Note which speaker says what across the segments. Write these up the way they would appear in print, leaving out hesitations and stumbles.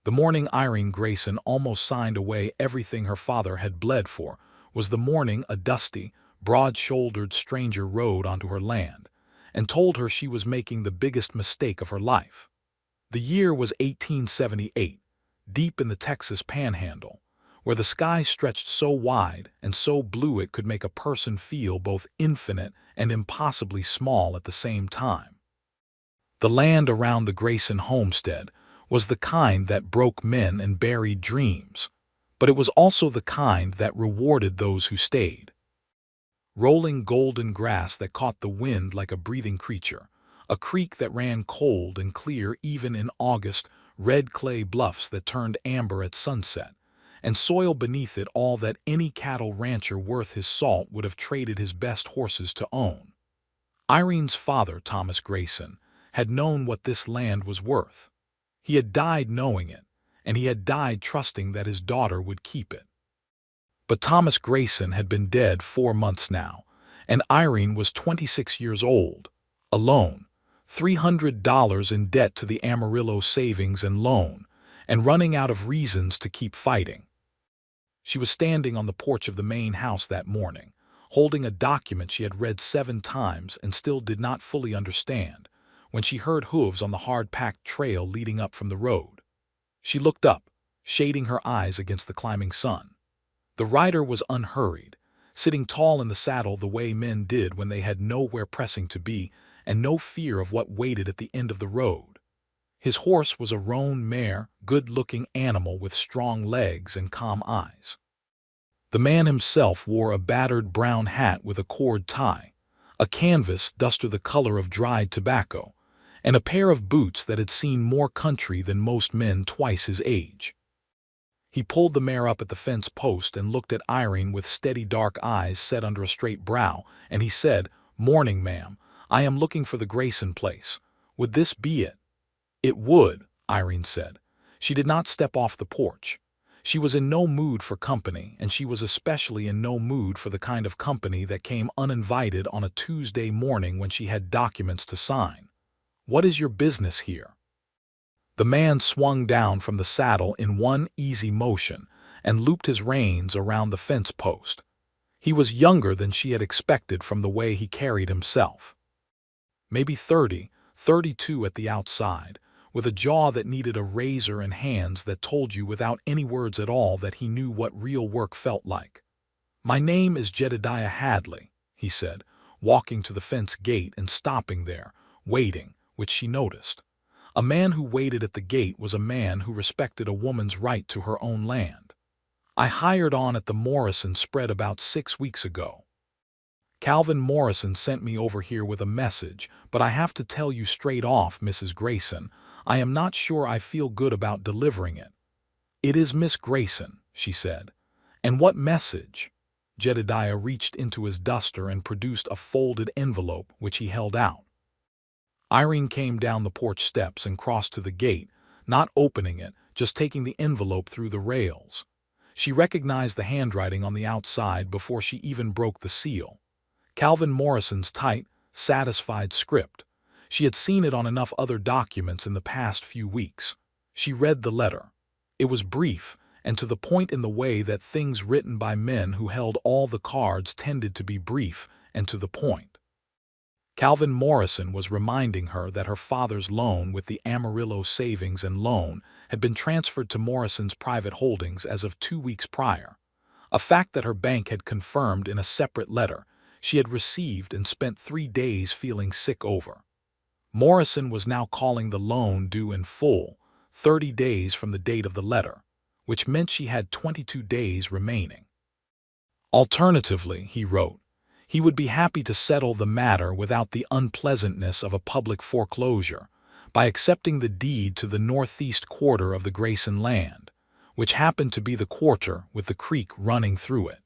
Speaker 1: The morning Irene Grayson almost signed away everything her father had bled for was the morning a dusty, broad-shouldered stranger rode onto her land and told her she was making the biggest mistake of her life. The year was 1878, deep in the Texas Panhandle, where the sky stretched so wide and so blue it could make a person feel both infinite and impossibly small at the same time. The land around the Grayson homestead was the kind that broke men and buried dreams, but it was also the kind that rewarded those who stayed. Rolling golden grass that caught the wind like a breathing creature, a creek that ran cold and clear even in August, red clay bluffs that turned amber at sunset, and soil beneath it all that any cattle rancher worth his salt would have traded his best horses to own. Irene's father, Thomas Grayson, had known what this land was worth. He had died knowing it, and he had died trusting that his daughter would keep it. But Thomas Grayson had been dead 4 months now, and Irene was 26 years old, alone, $300 in debt to the Amarillo Savings and Loan, and running out of reasons to keep fighting. She was standing on the porch of the main house that morning, holding a document she had read 7 times and still did not fully understand, when she heard hooves on the hard-packed trail leading up from the road. She looked up, shading her eyes against the climbing sun. The rider was unhurried, sitting tall in the saddle the way men did when they had nowhere pressing to be and no fear of what waited at the end of the road. His horse was a roan mare, good-looking animal with strong legs and calm eyes. The man himself wore a battered brown hat with a cord tie, a canvas duster the color of dried tobacco, and a pair of boots that had seen more country than most men twice his age. He pulled the mare up at the fence post and looked at Irene with steady dark eyes set under a straight brow, and he said, "Morning, ma'am. I am looking for the Grayson place. Would this be it?" "It would," Irene said. She did not step off the porch. She was in no mood for company, and she was especially in no mood for the kind of company that came uninvited on a Tuesday morning when she had documents to sign. "What is your business here?" The man swung down from the saddle in one easy motion and looped his reins around the fence post. He was younger than she had expected from the way he carried himself. Maybe 30, 32 at the outside, with a jaw that needed a razor and hands that told you without any words at all that he knew what real work felt like. "My name is Jedediah Hadley," he said, walking to the fence gate and stopping there, waiting, which she noticed. A man who waited at the gate was a man who respected a woman's right to her own land. "I hired on at the Morrison spread about 6 weeks ago. Calvin Morrison sent me over here with a message, but I have to tell you straight off, Mrs. Grayson, I am not sure I feel good about delivering it." "It is Miss Grayson," she said. "And what message?" Jedediah reached into his duster and produced a folded envelope which he held out. Irene came down the porch steps and crossed to the gate, not opening it, just taking the envelope through the rails. She recognized the handwriting on the outside before she even broke the seal. Calvin Morrison's tight, satisfied script. She had seen it on enough other documents in the past few weeks. She read the letter. It was brief and to the point in the way that things written by men who held all the cards tended to be brief and to the point. Calvin Morrison was reminding her that her father's loan with the Amarillo Savings and Loan had been transferred to Morrison's private holdings as of 2 weeks prior, a fact that her bank had confirmed in a separate letter she had received and spent 3 days feeling sick over. Morrison was now calling the loan due in full, 30 days from the date of the letter, which meant she had 22 days remaining. Alternatively, he wrote, he would be happy to settle the matter without the unpleasantness of a public foreclosure by accepting the deed to the northeast quarter of the Grayson land, which happened to be the quarter with the creek running through it.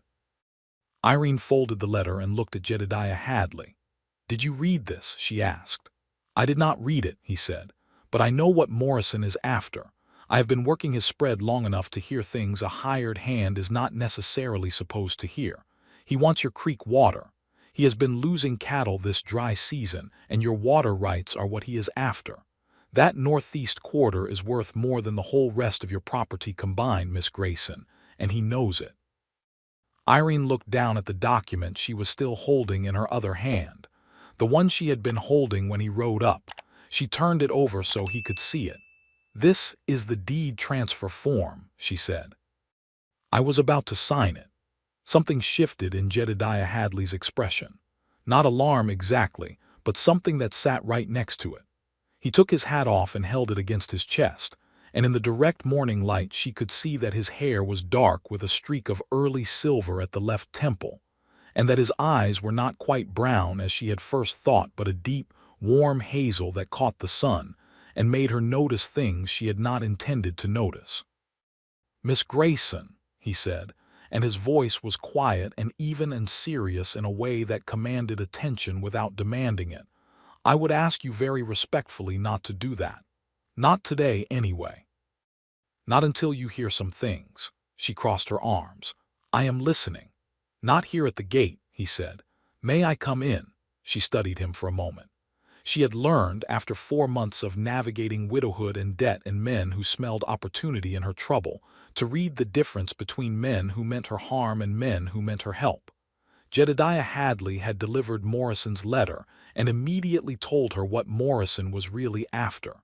Speaker 1: Irene folded the letter and looked at Jedediah Hadley. "Did you read this?" she asked. "I did not read it," he said, "but I know what Morrison is after. I have been working his spread long enough to hear things a hired hand is not necessarily supposed to hear. He wants your creek water. He has been losing cattle this dry season, and your water rights are what he is after. That northeast quarter is worth more than the whole rest of your property combined, Miss Grayson, and he knows it." Irene looked down at the document she was still holding in her other hand, the one she had been holding when he rode up. She turned it over so he could see it. "This is the deed transfer form," she said. "I was about to sign it." Something shifted in Jedediah Hadley's expression. Not alarm exactly, but something that sat right next to it. He took his hat off and held it against his chest, and in the direct morning light she could see that his hair was dark with a streak of early silver at the left temple, and that his eyes were not quite brown as she had first thought, but a deep, warm hazel that caught the sun and made her notice things she had not intended to notice. "Miss Grayson," he said, and his voice was quiet and even and serious in a way that commanded attention without demanding it, "I would ask you very respectfully not to do that. Not today, anyway. Not until you hear some things." She crossed her arms. "I am listening." "Not here at the gate," he said. "May I come in?" She studied him for a moment. She had learned, after 4 months of navigating widowhood and debt and men who smelled opportunity in her trouble, to read the difference between men who meant her harm and men who meant her help. Jedediah Hadley had delivered Morrison's letter and immediately told her what Morrison was really after.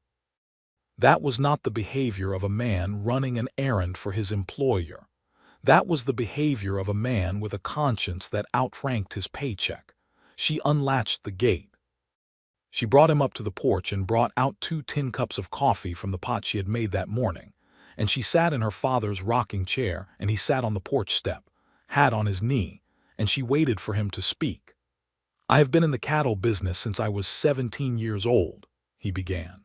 Speaker 1: That was not the behavior of a man running an errand for his employer. That was the behavior of a man with a conscience that outranked his paycheck. She unlatched the gate. She brought him up to the porch and brought out 2 tin cups of coffee from the pot she had made that morning, and she sat in her father's rocking chair and he sat on the porch step, hat on his knee, and she waited for him to speak. "I have been in the cattle business since I was 17 years old," he began.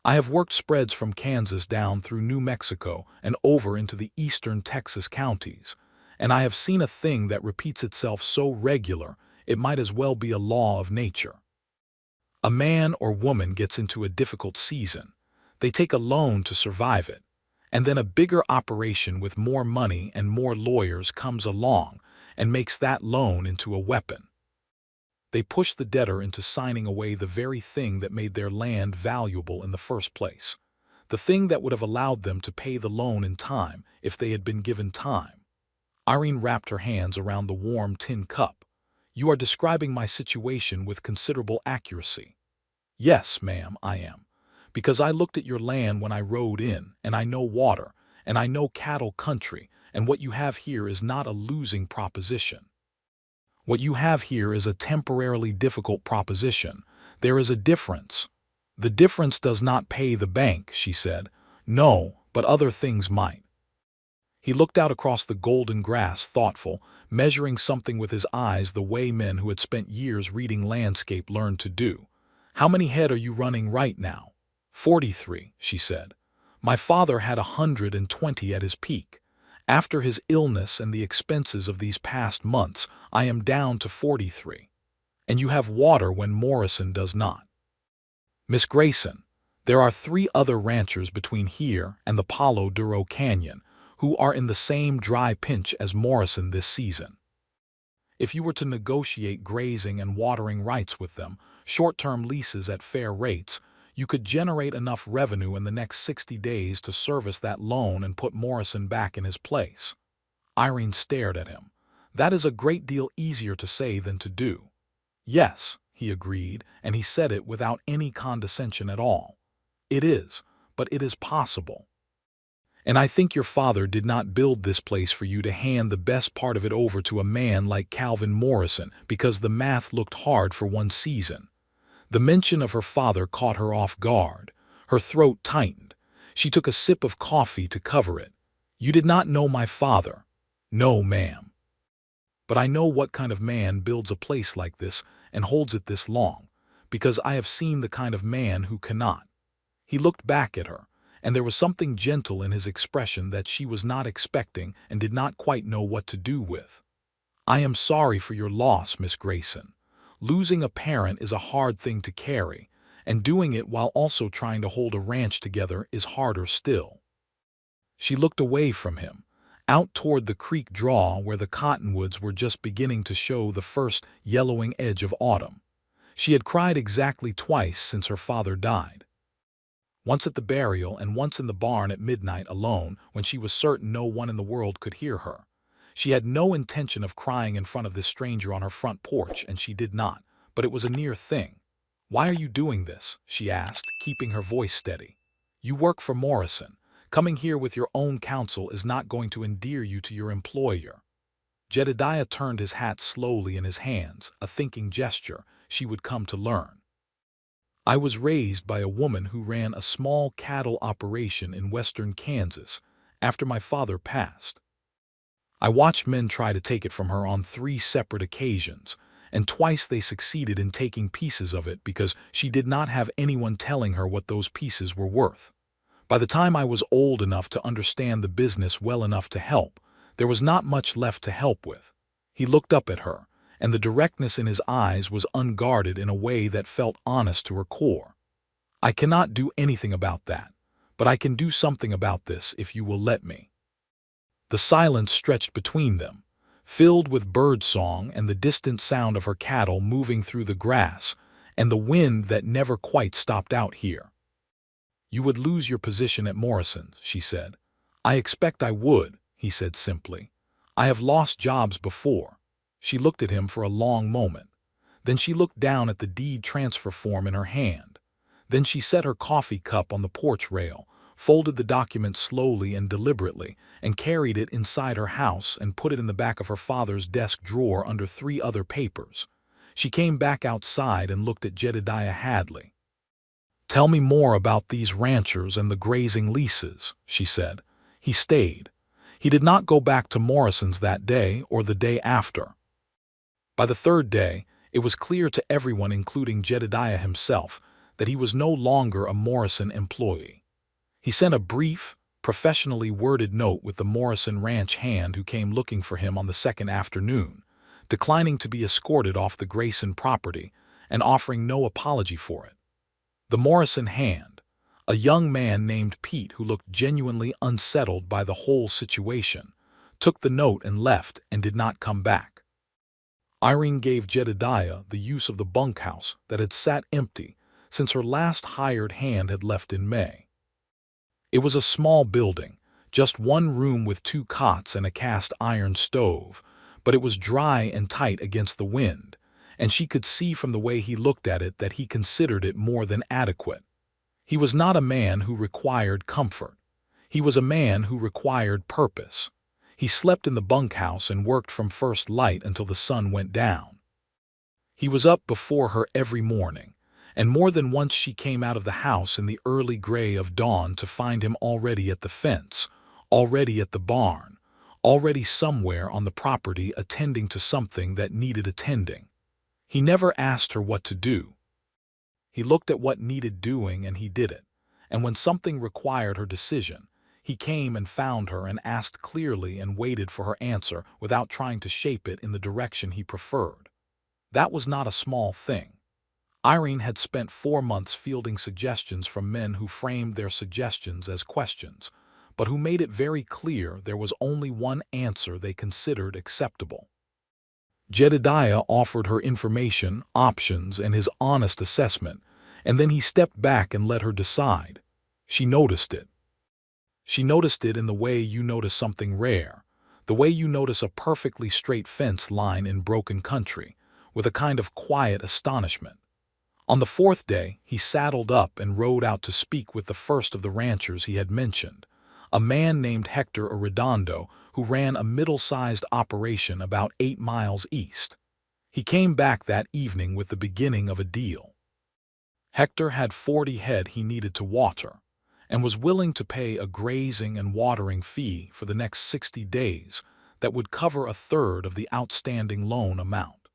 Speaker 1: "I have worked spreads from Kansas down through New Mexico and over into the eastern Texas counties, and I have seen a thing that repeats itself so regular it might as well be a law of nature. A man or woman gets into a difficult season. They take a loan to survive it, and then a bigger operation with more money and more lawyers comes along and makes that loan into a weapon. They push the debtor into signing away the very thing that made their land valuable in the first place, the thing that would have allowed them to pay the loan in time if they had been given time." Irene wrapped her hands around the warm tin cup. "You are describing my situation with considerable accuracy." "Yes, ma'am, I am. Because I looked at your land when I rode in, and I know water, and I know cattle country, and what you have here is not a losing proposition. What you have here is a temporarily difficult proposition. There is a difference." "The difference does not pay the bank," she said. "No, but other things might." He looked out across the golden grass, thoughtful, measuring something with his eyes the way men who had spent years reading landscape learned to do. "How many head are you running right now?" 43, she said. "My father had 120 at his peak. After his illness and the expenses of these past months, I am down to 43. And you have water when Morrison does not. Miss Grayson, there are 3 other ranchers between here and the Palo Duro Canyon who are in the same dry pinch as Morrison this season. If you were to negotiate grazing and watering rights with them, short-term leases at fair rates, you could generate enough revenue in the next 60 days to service that loan and put Morrison back in his place." Irene stared at him. "That is a great deal easier to say than to do." "Yes," he agreed, and he said it without any condescension at all. "It is, but it is possible. And I think your father did not build this place for you to hand the best part of it over to a man like Calvin Morrison because the math looked hard for one season." The mention of her father caught her off guard. Her throat tightened. She took a sip of coffee to cover it. "You did not know my father." "No, ma'am. But I know what kind of man builds a place like this and holds it this long, because I have seen the kind of man who cannot." He looked back at her, and there was something gentle in his expression that she was not expecting and did not quite know what to do with. "I am sorry for your loss, Miss Grayson. Losing a parent is a hard thing to carry, and doing it while also trying to hold a ranch together is harder still." She looked away from him, out toward the creek draw where the cottonwoods were just beginning to show the first yellowing edge of autumn. She had cried exactly twice since her father died. Once at the burial and once in the barn at midnight alone when she was certain no one in the world could hear her. She had no intention of crying in front of this stranger on her front porch, and she did not, but it was a near thing. "Why are you doing this?" she asked, keeping her voice steady. "You work for Morrison. Coming here with your own counsel is not going to endear you to your employer." Jedediah turned his hat slowly in his hands, a thinking gesture she would come to learn. "I was raised by a woman who ran a small cattle operation in western Kansas after my father passed. I watched men try to take it from her on 3 separate occasions, and twice they succeeded in taking pieces of it because she did not have anyone telling her what those pieces were worth. By the time I was old enough to understand the business well enough to help, there was not much left to help with." He looked up at her, and the directness in his eyes was unguarded in a way that felt honest to her core. "I cannot do anything about that, but I can do something about this if you will let me." The silence stretched between them, filled with birdsong and the distant sound of her cattle moving through the grass, and the wind that never quite stopped out here. "You would lose your position at Morrison's," she said. "I expect I would," he said simply. "I have lost jobs before." She looked at him for a long moment. Then she looked down at the deed transfer form in her hand. Then she set her coffee cup on the porch rail, folded the document slowly and deliberately, and carried it inside her house and put it in the back of her father's desk drawer under 3 other papers. She came back outside and looked at Jedediah Hadley. "Tell me more about these ranchers and the grazing leases," she said. He stayed. He did not go back to Morrison's that day or the day after. By the 3rd day, it was clear to everyone, including Jedediah himself, that he was no longer a Morrison employee. He sent a brief, professionally worded note with the Morrison ranch hand who came looking for him on the 2nd afternoon, declining to be escorted off the Grayson property and offering no apology for it. The Morrison hand, a young man named Pete who looked genuinely unsettled by the whole situation, took the note and left and did not come back. Irene gave Jedediah the use of the bunkhouse that had sat empty since her last hired hand had left in May. It was a small building, just 1 room with 2 cots and a cast iron stove, but it was dry and tight against the wind, and she could see from the way he looked at it that he considered it more than adequate. He was not a man who required comfort. He was a man who required purpose. He slept in the bunkhouse and worked from first light until the sun went down. He was up before her every morning, and more than once she came out of the house in the early gray of dawn to find him already at the fence, already at the barn, already somewhere on the property attending to something that needed attending. He never asked her what to do. He looked at what needed doing and he did it, and when something required her decision, he came and found her and asked clearly and waited for her answer without trying to shape it in the direction he preferred. That was not a small thing. Irene had spent 4 months fielding suggestions from men who framed their suggestions as questions, but who made it very clear there was only one answer they considered acceptable. Jedediah offered her information, options, and his honest assessment, and then he stepped back and let her decide. She noticed it. She noticed it in the way you notice something rare, the way you notice a perfectly straight fence line in broken country, with a kind of quiet astonishment. On the 4th day, he saddled up and rode out to speak with the first of the ranchers he had mentioned, a man named Hector Arredondo who ran a middle-sized operation about 8 miles east. He came back that evening with the beginning of a deal. Hector had 40 head he needed to water, and was willing to pay a grazing and watering fee for the next 60 days that would cover 1/3 of the outstanding loan amount.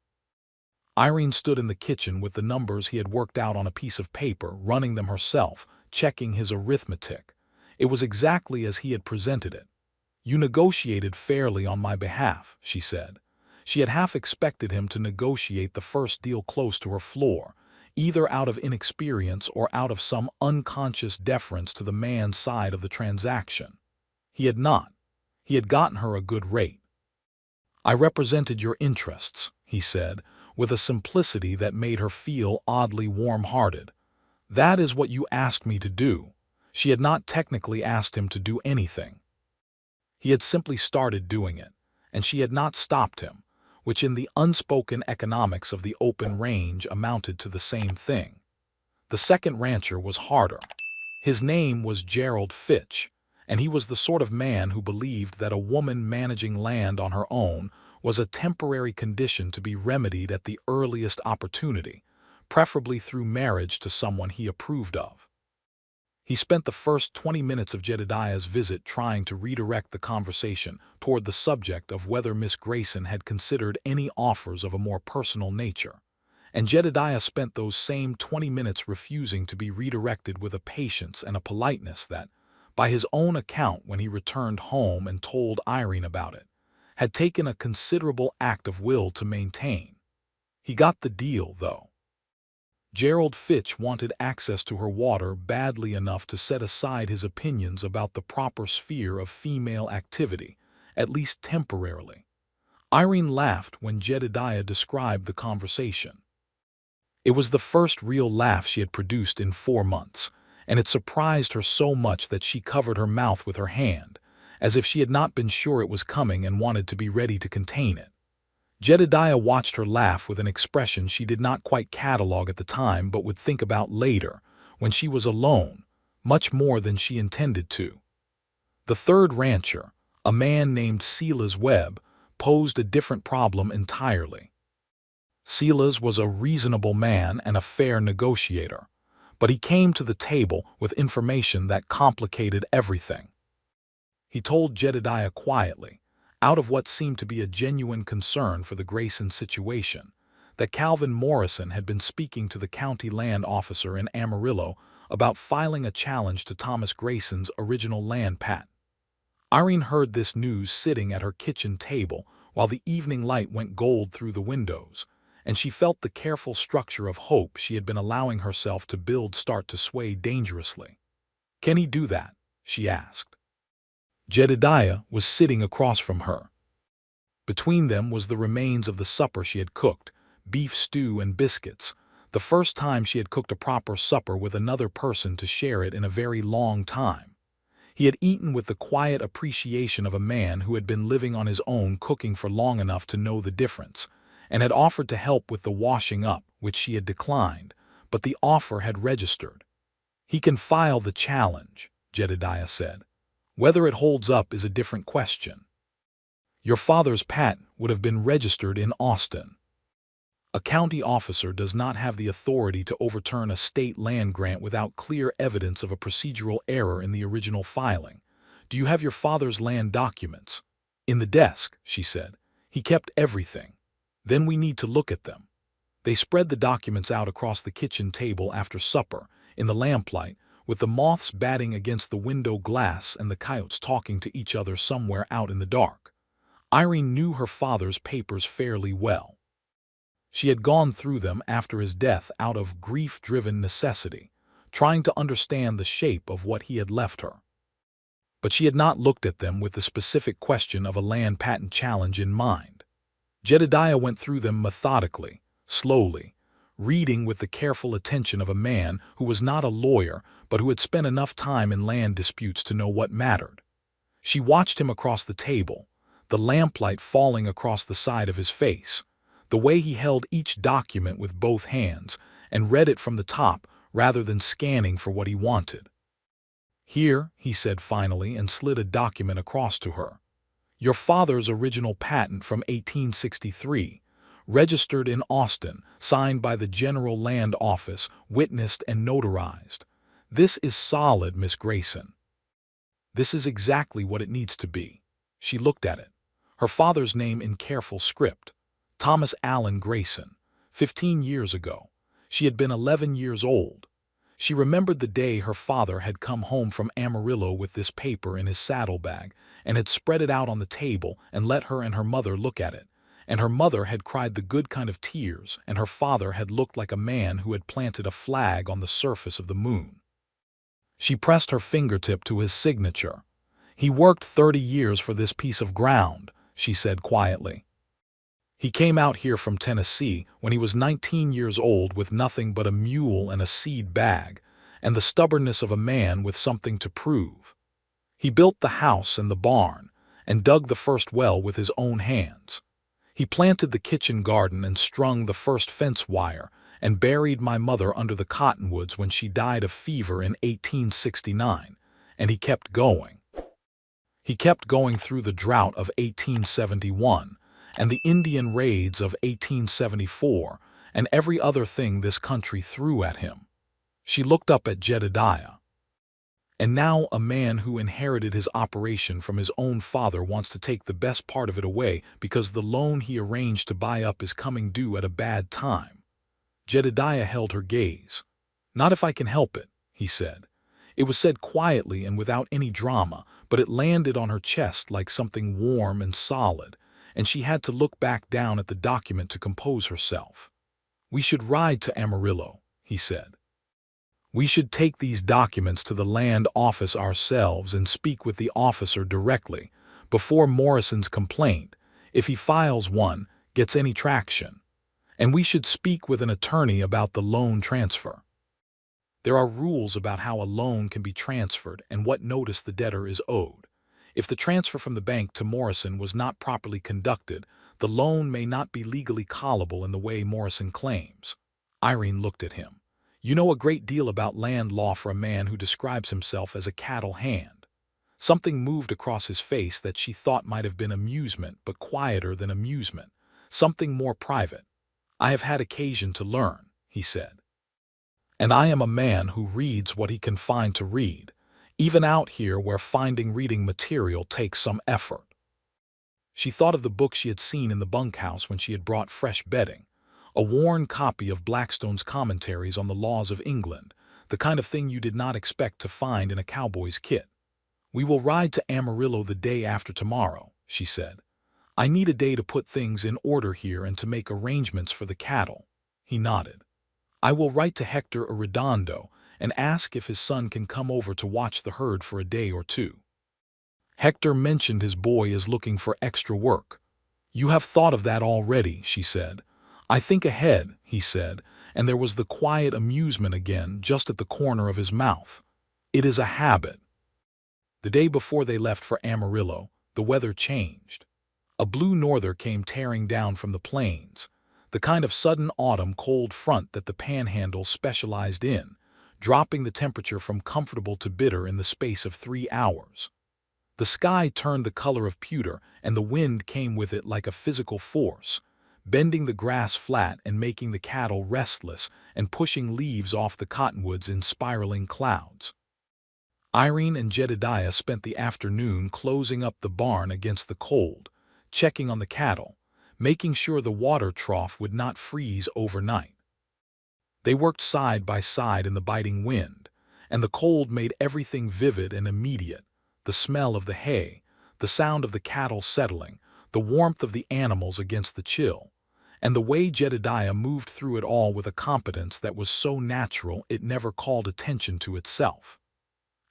Speaker 1: Irene stood in the kitchen with the numbers he had worked out on a piece of paper, running them herself, checking his arithmetic. It was exactly as he had presented it. "You negotiated fairly on my behalf," she said. She had half expected him to negotiate the first deal close to her floor, either out of inexperience or out of some unconscious deference to the man's side of the transaction. He had not. He had gotten her a good rate. "I represented your interests," he said, with a simplicity that made her feel oddly warm-hearted. "That is what you asked me to do. She had not technically asked him to do anything. He had simply started doing it, and she had not stopped him, which in the unspoken economics of the open range amounted to the same thing. The second rancher was harder. His name was Gerald Fitch, and he was the sort of man who believed that a woman managing land on her own was a temporary condition to be remedied at the earliest opportunity, preferably through marriage to someone he approved of. He spent the first 20 minutes of Jedediah's visit trying to redirect the conversation toward the subject of whether Miss Grayson had considered any offers of a more personal nature, and Jedediah spent those same 20 minutes refusing to be redirected with a patience and a politeness that, by his own account when he returned home and told Irene about it, had taken a considerable act of will to maintain. He got the deal, though. Gerald Fitch wanted access to her water badly enough to set aside his opinions about the proper sphere of female activity, at least temporarily. Irene laughed when Jedediah described the conversation. It was the first real laugh she had produced in 4 months, and it surprised her so much that she covered her mouth with her hand, as if she had not been sure it was coming and wanted to be ready to contain it. Jedediah watched her laugh with an expression she did not quite catalog at the time but would think about later, when she was alone, much more than she intended to. The third rancher, a man named Silas Webb, posed a different problem entirely. Silas was a reasonable man and a fair negotiator, but he came to the table with information that complicated everything. He told Jedediah quietly, out of what seemed to be a genuine concern for the Grayson situation, that Calvin Morrison had been speaking to the county land officer in Amarillo about filing a challenge to Thomas Grayson's original land patent. Irene heard this news sitting at her kitchen table while the evening light went gold through the windows, and she felt the careful structure of hope she had been allowing herself to build start to sway dangerously. "Can he do that?" she asked. Jedediah was sitting across from her. Between them was the remains of the supper she had cooked, beef stew and biscuits, the first time she had cooked a proper supper with another person to share it in a very long time. He had eaten with the quiet appreciation of a man who had been living on his own cooking for long enough to know the difference, and had offered to help with the washing up, which she had declined, but the offer had registered. "He can file the challenge," Jedediah said. "Whether it holds up is a different question. Your father's patent would have been registered in Austin. A county officer does not have the authority to overturn a state land grant without clear evidence of a procedural error in the original filing. Do you have your father's land documents?" "In the desk," she said. "He kept everything. Then we need to look at them." They spread the documents out across the kitchen table after supper, in the lamplight, with the moths batting against the window glass and the coyotes talking to each other somewhere out in the dark. Irene knew her father's papers fairly well. She had gone through them after his death out of grief-driven necessity, trying to understand the shape of what he had left her. But she had not looked at them with the specific question of a land patent challenge in mind. Jedediah went through them methodically, slowly, reading with the careful attention of a man who was not a lawyer but who had spent enough time in land disputes to know what mattered. She watched him across the table, the lamplight falling across the side of his face, the way he held each document with both hands and read it from the top rather than scanning for what he wanted. "Here," he said finally and slid a document across to her. "Your father's original patent from 1863, registered in Austin, signed by the General Land Office, witnessed and notarized. This is solid, Miss Grayson. This is exactly what it needs to be." She looked at it. Her father's name in careful script. Thomas Allen Grayson. 15 years ago. She had been 11 years old. She remembered the day her father had come home from Amarillo with this paper in his saddlebag and had spread it out on the table and let her and her mother look at it. And her mother had cried the good kind of tears, and her father had looked like a man who had planted a flag on the surface of the moon. She pressed her fingertip to his signature. "He worked 30 years for this piece of ground," she said quietly. "He came out here from Tennessee when he was 19 years old with nothing but a mule and a seed bag, and the stubbornness of a man with something to prove. He built the house and the barn, and dug the first well with his own hands. He planted the kitchen garden and strung the first fence wire, and buried my mother under the cottonwoods when she died of fever in 1869, and he kept going. He kept going through the drought of 1871, and the Indian raids of 1874, and every other thing this country threw at him. She looked up at Jedediah. And now a man who inherited his operation from his own father wants to take the best part of it away because the loan he arranged to buy up is coming due at a bad time. Jedediah held her gaze. "Not if I can help it," he said. It was said quietly and without any drama, but it landed on her chest like something warm and solid, and she had to look back down at the document to compose herself. "We should ride to Amarillo," he said. "We should take these documents to the land office ourselves and speak with the officer directly, before Morrison's complaint, if he files one, gets any traction. And we should speak with an attorney about the loan transfer. There are rules about how a loan can be transferred and what notice the debtor is owed. If the transfer from the bank to Morrison was not properly conducted, the loan may not be legally callable in the way Morrison claims." Irene looked at him. "You know a great deal about land law for a man who describes himself as a cattle hand." Something moved across his face that she thought might have been amusement, but quieter than amusement, something more private. "I have had occasion to learn," he said. "And I am a man who reads what he can find to read, even out here where finding reading material takes some effort." She thought of the book she had seen in the bunkhouse when she had brought fresh bedding, a worn copy of Blackstone's Commentaries on the Laws of England, the kind of thing you did not expect to find in a cowboy's kit. "We will ride to Amarillo the day after tomorrow," she said. "I need a day to put things in order here and to make arrangements for the cattle." He nodded. "I will write to Hector Arredondo and ask if his son can come over to watch the herd for a day or two. Hector mentioned his boy is looking for extra work." "You have thought of that already," she said. "I think ahead," he said, and there was the quiet amusement again just at the corner of his mouth. "It is a habit." The day before they left for Amarillo, the weather changed. A blue norther came tearing down from the plains, the kind of sudden autumn cold front that the Panhandle specialized in, dropping the temperature from comfortable to bitter in the space of 3 hours. The sky turned the color of pewter, and the wind came with it like a physical force, bending the grass flat and making the cattle restless and pushing leaves off the cottonwoods in spiraling clouds. Irene and Jedediah spent the afternoon closing up the barn against the cold, checking on the cattle, making sure the water trough would not freeze overnight. They worked side by side in the biting wind, and the cold made everything vivid and immediate: the smell of the hay, the sound of the cattle settling, the warmth of the animals against the chill, and the way Jedediah moved through it all with a competence that was so natural it never called attention to itself.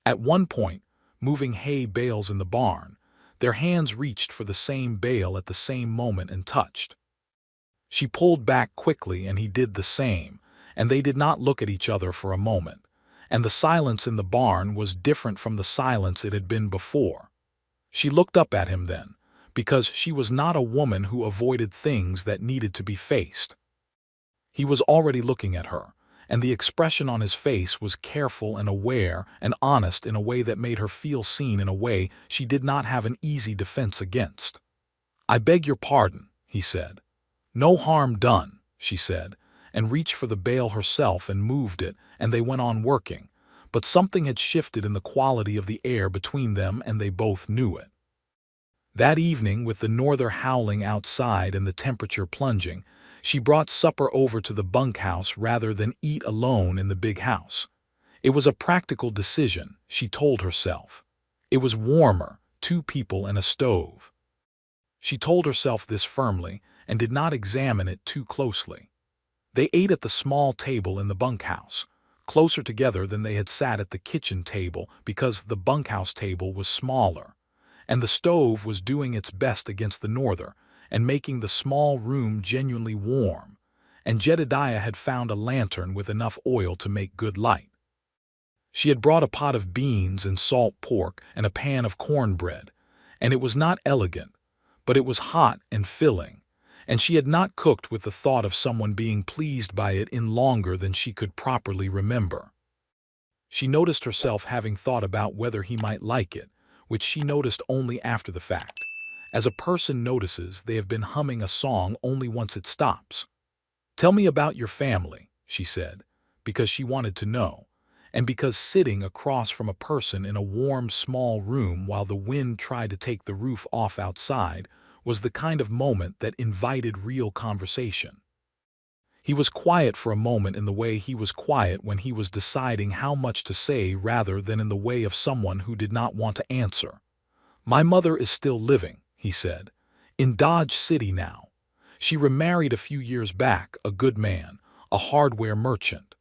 Speaker 1: At one point, moving hay bales in the barn, their hands reached for the same bale at the same moment and touched. She pulled back quickly and he did the same, and they did not look at each other for a moment, and the silence in the barn was different from the silence it had been before. She looked up at him then, because she was not a woman who avoided things that needed to be faced. He was already looking at her, and the expression on his face was careful and aware and honest in a way that made her feel seen in a way she did not have an easy defense against. "I beg your pardon," he said. "No harm done," she said, and reached for the bale herself and moved it, and they went on working, but something had shifted in the quality of the air between them and they both knew it. That evening, with the norther howling outside and the temperature plunging, she brought supper over to the bunkhouse rather than eat alone in the big house. It was a practical decision, she told herself. It was warmer, 2 people and a stove. She told herself this firmly and did not examine it too closely. They ate at the small table in the bunkhouse, closer together than they had sat at the kitchen table because the bunkhouse table was smaller, and the stove was doing its best against the norther and making the small room genuinely warm, and Jedediah had found a lantern with enough oil to make good light. She had brought a pot of beans and salt pork and a pan of cornbread, and it was not elegant, but it was hot and filling, and she had not cooked with the thought of someone being pleased by it in longer than she could properly remember. She noticed herself having thought about whether he might like it, which she noticed only after the fact. As a person notices they have been humming a song only once it stops. "Tell me about your family," she said, because she wanted to know, and because sitting across from a person in a warm, small room while the wind tried to take the roof off outside was the kind of moment that invited real conversation. He was quiet for a moment in the way he was quiet when he was deciding how much to say rather than in the way of someone who did not want to answer. "My mother is still living," he said, "in Dodge City now. She remarried a few years back, a good man, a hardware merchant.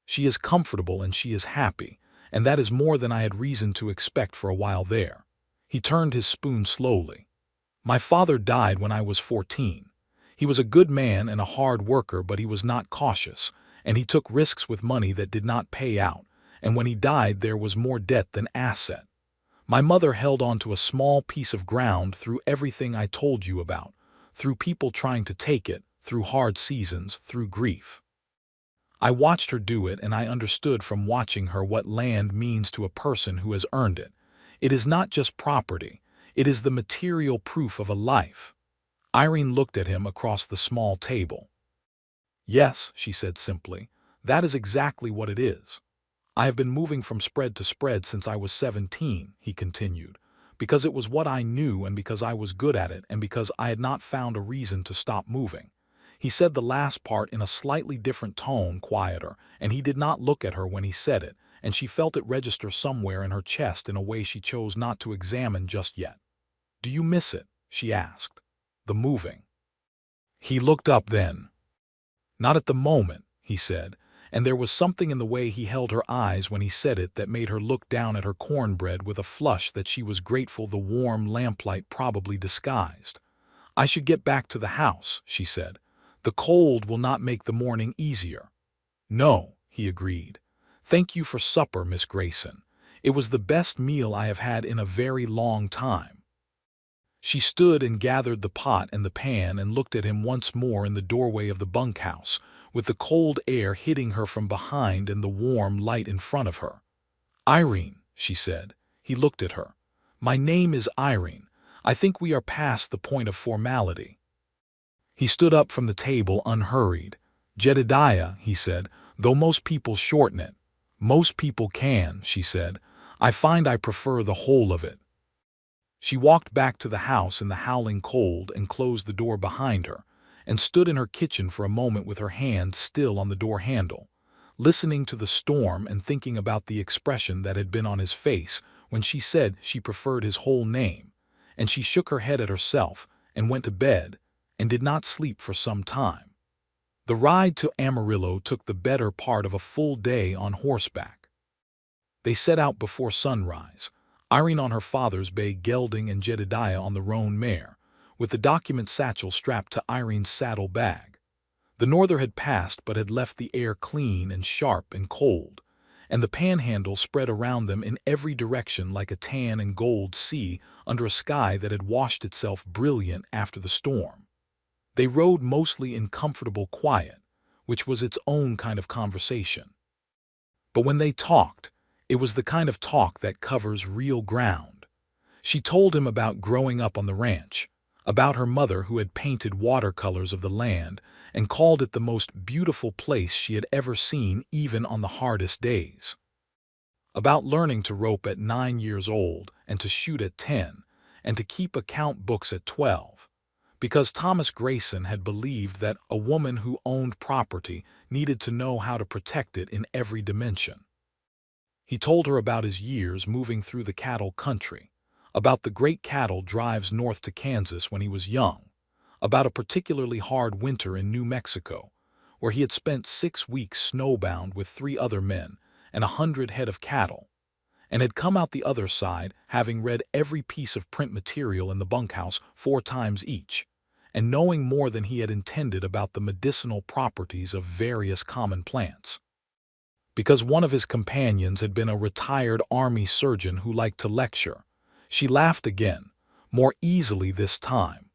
Speaker 1: She is comfortable and she is happy, and that is more than I had reason to expect for a while there." He turned his spoon slowly. "My father died when I was 14. He was a good man and a hard worker, but he was not cautious, and he took risks with money that did not pay out, and when he died there was more debt than asset. My mother held on to a small piece of ground through everything I told you about, through people trying to take it, through hard seasons, through grief. I watched her do it, and I understood from watching her what land means to a person who has earned it. It is not just property, it is the material proof of a life." Irene looked at him across the small table. "Yes," she said simply, "that is exactly what it is. I have been moving from spread to spread since I was 17, he continued, because it was what I knew and because I was good at it and because I had not found a reason to stop moving." He said the last part in a slightly different tone, quieter, and he did not look at her when he said it, and she felt it register somewhere in her chest in a way she chose not to examine just yet. "Do you miss it?" she asked. "The moving?" He looked up then. "Not at the moment," he said, and there was something in the way he held her eyes when he said it that made her look down at her cornbread with a flush that she was grateful the warm lamplight probably disguised. "I should get back to the house," she said. "The cold will not make the morning easier." "No," he agreed. "Thank you for supper, Miss Grayson. It was the best meal I have had in a very long time." She stood and gathered the pot and the pan and looked at him once more in the doorway of the bunkhouse, with the cold air hitting her from behind and the warm light in front of her. "Irene," she said. He looked at her. "My name is Irene. I think we are past the point of formality." He stood up from the table unhurried. "Jedediah," he said, "though most people shorten it." "Most people can," she said. "I find I prefer the whole of it." She walked back to the house in the howling cold and closed the door behind her, and stood in her kitchen for a moment with her hand still on the door handle, listening to the storm and thinking about the expression that had been on his face when she said she preferred his whole name, and she shook her head at herself and went to bed and did not sleep for some time. The ride to Amarillo took the better part of a full day on horseback. They set out before sunrise, Irene on her father's bay gelding and Jedediah on the roan mare, with the document satchel strapped to Irene's saddle bag. The norther had passed but had left the air clean and sharp and cold, and the panhandle spread around them in every direction like a tan and gold sea under a sky that had washed itself brilliant after the storm. They rode mostly in comfortable quiet, which was its own kind of conversation. But when they talked, it was the kind of talk that covers real ground. She told him about growing up on the ranch, about her mother who had painted watercolors of the land and called it the most beautiful place she had ever seen even on the hardest days. About learning to rope at 9 years old and to shoot at 10 and to keep account books at 12. Because Thomas Grayson had believed that a woman who owned property needed to know how to protect it in every dimension. He told her about his years moving through the cattle country, about the great cattle drives north to Kansas when he was young, about a particularly hard winter in New Mexico, where he had spent 6 weeks snowbound with 3 other men and 100 head of cattle, and had come out the other side having read every piece of print material in the bunkhouse 4 times each, and knowing more than he had intended about the medicinal properties of various common plants. Because one of his companions had been a retired army surgeon who liked to lecture. She laughed again, more easily this time.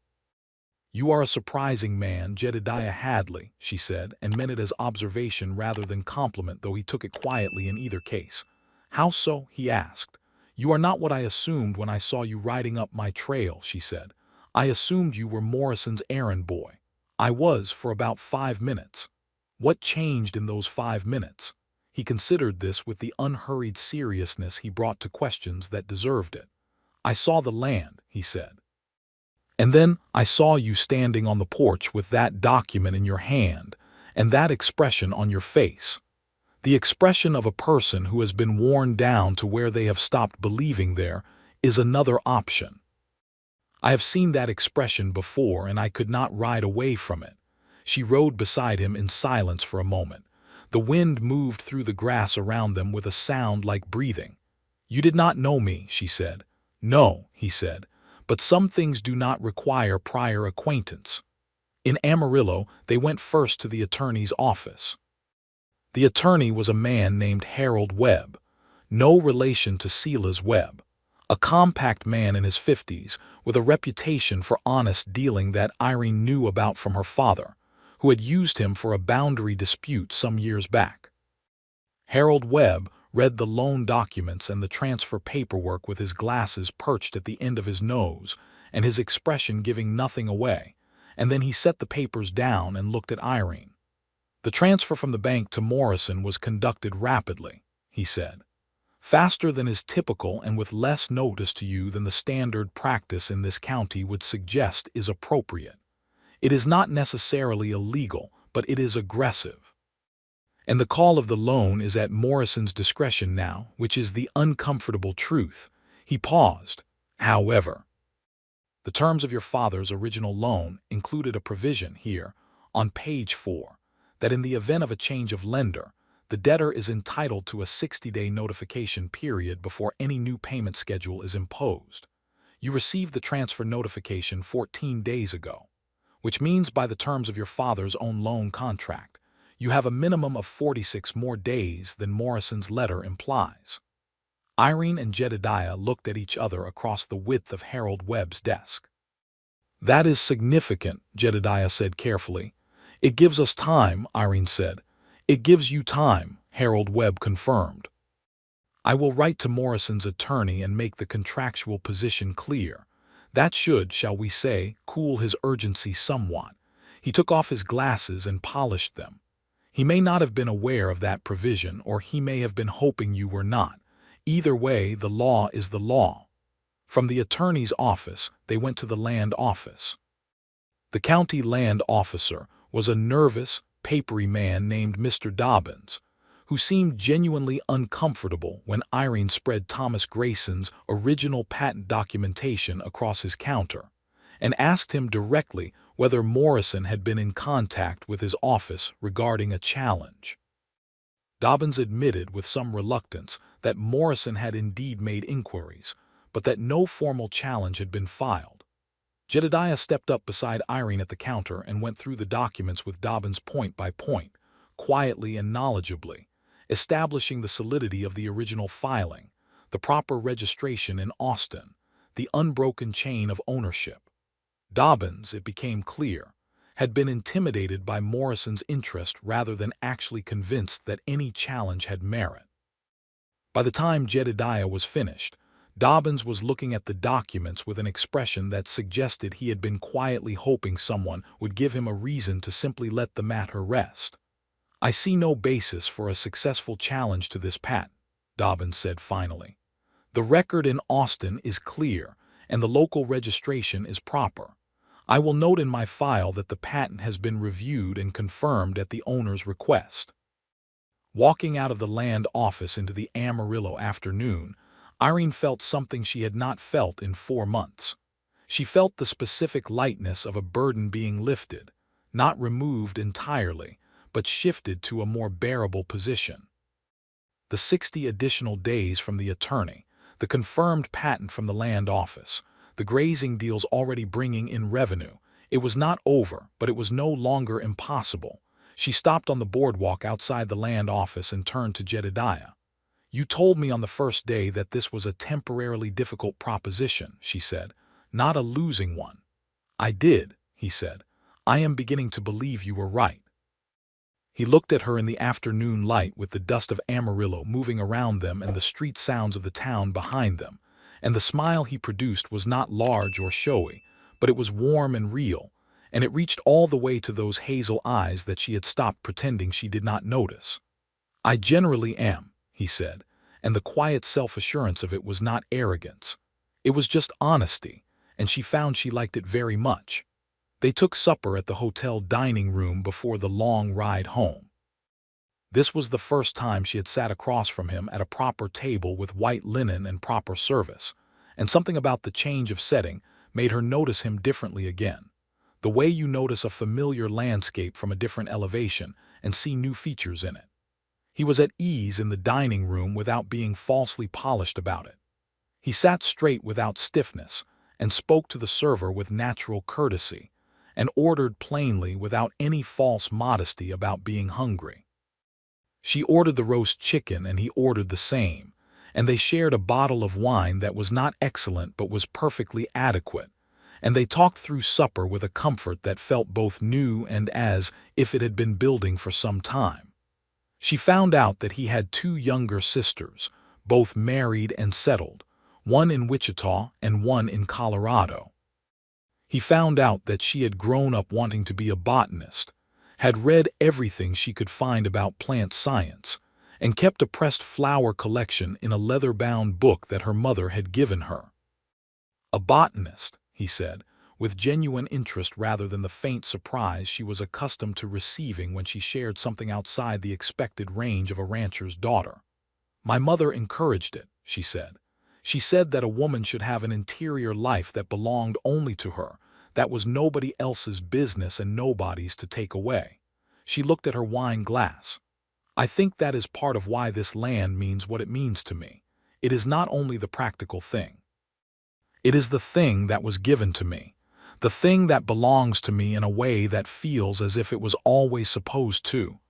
Speaker 1: "You are a surprising man, Jedediah Hadley," she said, and meant it as observation rather than compliment, though he took it quietly in either case. "How so?" he asked. "You are not what I assumed when I saw you riding up my trail," she said. "I assumed you were Morrison's errand boy. I was for about 5 minutes. What changed in those 5 minutes?" He considered this with the unhurried seriousness he brought to questions that deserved it. "I saw the land," he said. "And then I saw you standing on the porch with that document in your hand, and that expression on your face. The expression of a person who has been worn down to where they have stopped believing there is another option. I have seen that expression before, and I could not ride away from it." She rode beside him in silence for a moment. The wind moved through the grass around them with a sound like breathing. "You did not know me," she said. "No," he said, "but some things do not require prior acquaintance." In Amarillo, they went first to the attorney's office. The attorney was a man named Harold Webb, no relation to Silas Webb, a compact man in his 50s with a reputation for honest dealing that Irene knew about from her father, who had used him for a boundary dispute some years back. Harold Webb read the loan documents and the transfer paperwork with his glasses perched at the end of his nose and his expression giving nothing away, and then he set the papers down and looked at Irene. "The transfer from the bank to Morrison was conducted rapidly," he said. "Faster than is typical and with less notice to you than the standard practice in this county would suggest is appropriate. It is not necessarily illegal, but it is aggressive. And the call of the loan is at Morrison's discretion now, which is the uncomfortable truth." He paused. "However, the terms of your father's original loan included a provision here, on page 4, that in the event of a change of lender, the debtor is entitled to a 60-day notification period before any new payment schedule is imposed. You received the transfer notification 14 days ago, which means by the terms of your father's own loan contract, you have a minimum of 46 more days than Morrison's letter implies." Irene and Jedediah looked at each other across the width of Harold Webb's desk. "That is significant," Jedediah said carefully. "It gives us time," Irene said. "It gives you time," Harold Webb confirmed. "I will write to Morrison's attorney and make the contractual position clear. That should, shall we say, cool his urgency somewhat." He took off his glasses and polished them. "He may not have been aware of that provision, or he may have been hoping you were not. Either way, the law is the law." From the attorney's office, they went to the land office. The county land officer was a nervous, papery man named Mr. Dobbins, who seemed genuinely uncomfortable when Irene spread Thomas Grayson's original patent documentation across his counter, and asked him directly whether Morrison had been in contact with his office regarding a challenge. Dobbins admitted with some reluctance that Morrison had indeed made inquiries, but that no formal challenge had been filed. Jedediah stepped up beside Irene at the counter and went through the documents with Dobbins point by point, quietly and knowledgeably, establishing the solidity of the original filing, the proper registration in Austin, the unbroken chain of ownership. Dobbins, it became clear, had been intimidated by Morrison's interest rather than actually convinced that any challenge had merit. By the time Jedediah was finished, Dobbins was looking at the documents with an expression that suggested he had been quietly hoping someone would give him a reason to simply let the matter rest. "I see no basis for a successful challenge to this patent," Dobbins said finally. "The record in Austin is clear, and the local registration is proper. I will note in my file that the patent has been reviewed and confirmed at the owner's request." Walking out of the land office into the Amarillo afternoon, Irene felt something she had not felt in 4 months. She felt the specific lightness of a burden being lifted, not removed entirely, but shifted to a more bearable position. The 60 additional days from the attorney, the confirmed patent from the land office, the grazing deals already bringing in revenue. It was not over, but it was no longer impossible. She stopped on the boardwalk outside the land office and turned to Jedediah. "You told me on the first day that this was a temporarily difficult proposition," she said, "not a losing one." "I did," he said. "I am beginning to believe you were right." He looked at her in the afternoon light with the dust of Amarillo moving around them and the street sounds of the town behind them, and the smile he produced was not large or showy, but it was warm and real, and it reached all the way to those hazel eyes that she had stopped pretending she did not notice. "I generally am," he said, and the quiet self-assurance of it was not arrogance. It was just honesty, and she found she liked it very much. They took supper at the hotel dining room before the long ride home. This was the first time she had sat across from him at a proper table with white linen and proper service, and something about the change of setting made her notice him differently again. The way you notice a familiar landscape from a different elevation and see new features in it. He was at ease in the dining room without being falsely polished about it. He sat straight without stiffness and spoke to the server with natural courtesy, and ordered plainly without any false modesty about being hungry. She ordered the roast chicken and he ordered the same, and they shared a bottle of wine that was not excellent but was perfectly adequate, and they talked through supper with a comfort that felt both new and as if it had been building for some time. She found out that he had two younger sisters, both married and settled, one in Wichita and one in Colorado. He found out that she had grown up wanting to be a botanist, had read everything she could find about plant science, and kept a pressed flower collection in a leather-bound book that her mother had given her. "A botanist," he said, with genuine interest rather than the faint surprise she was accustomed to receiving when she shared something outside the expected range of a rancher's daughter. "My mother encouraged it," she said. "She said that a woman should have an interior life that belonged only to her, that was nobody else's business and nobody's to take away." She looked at her wine glass. "I think that is part of why this land means what it means to me. It is not only the practical thing. It is the thing that was given to me, the thing that belongs to me in a way that feels as if it was always supposed to."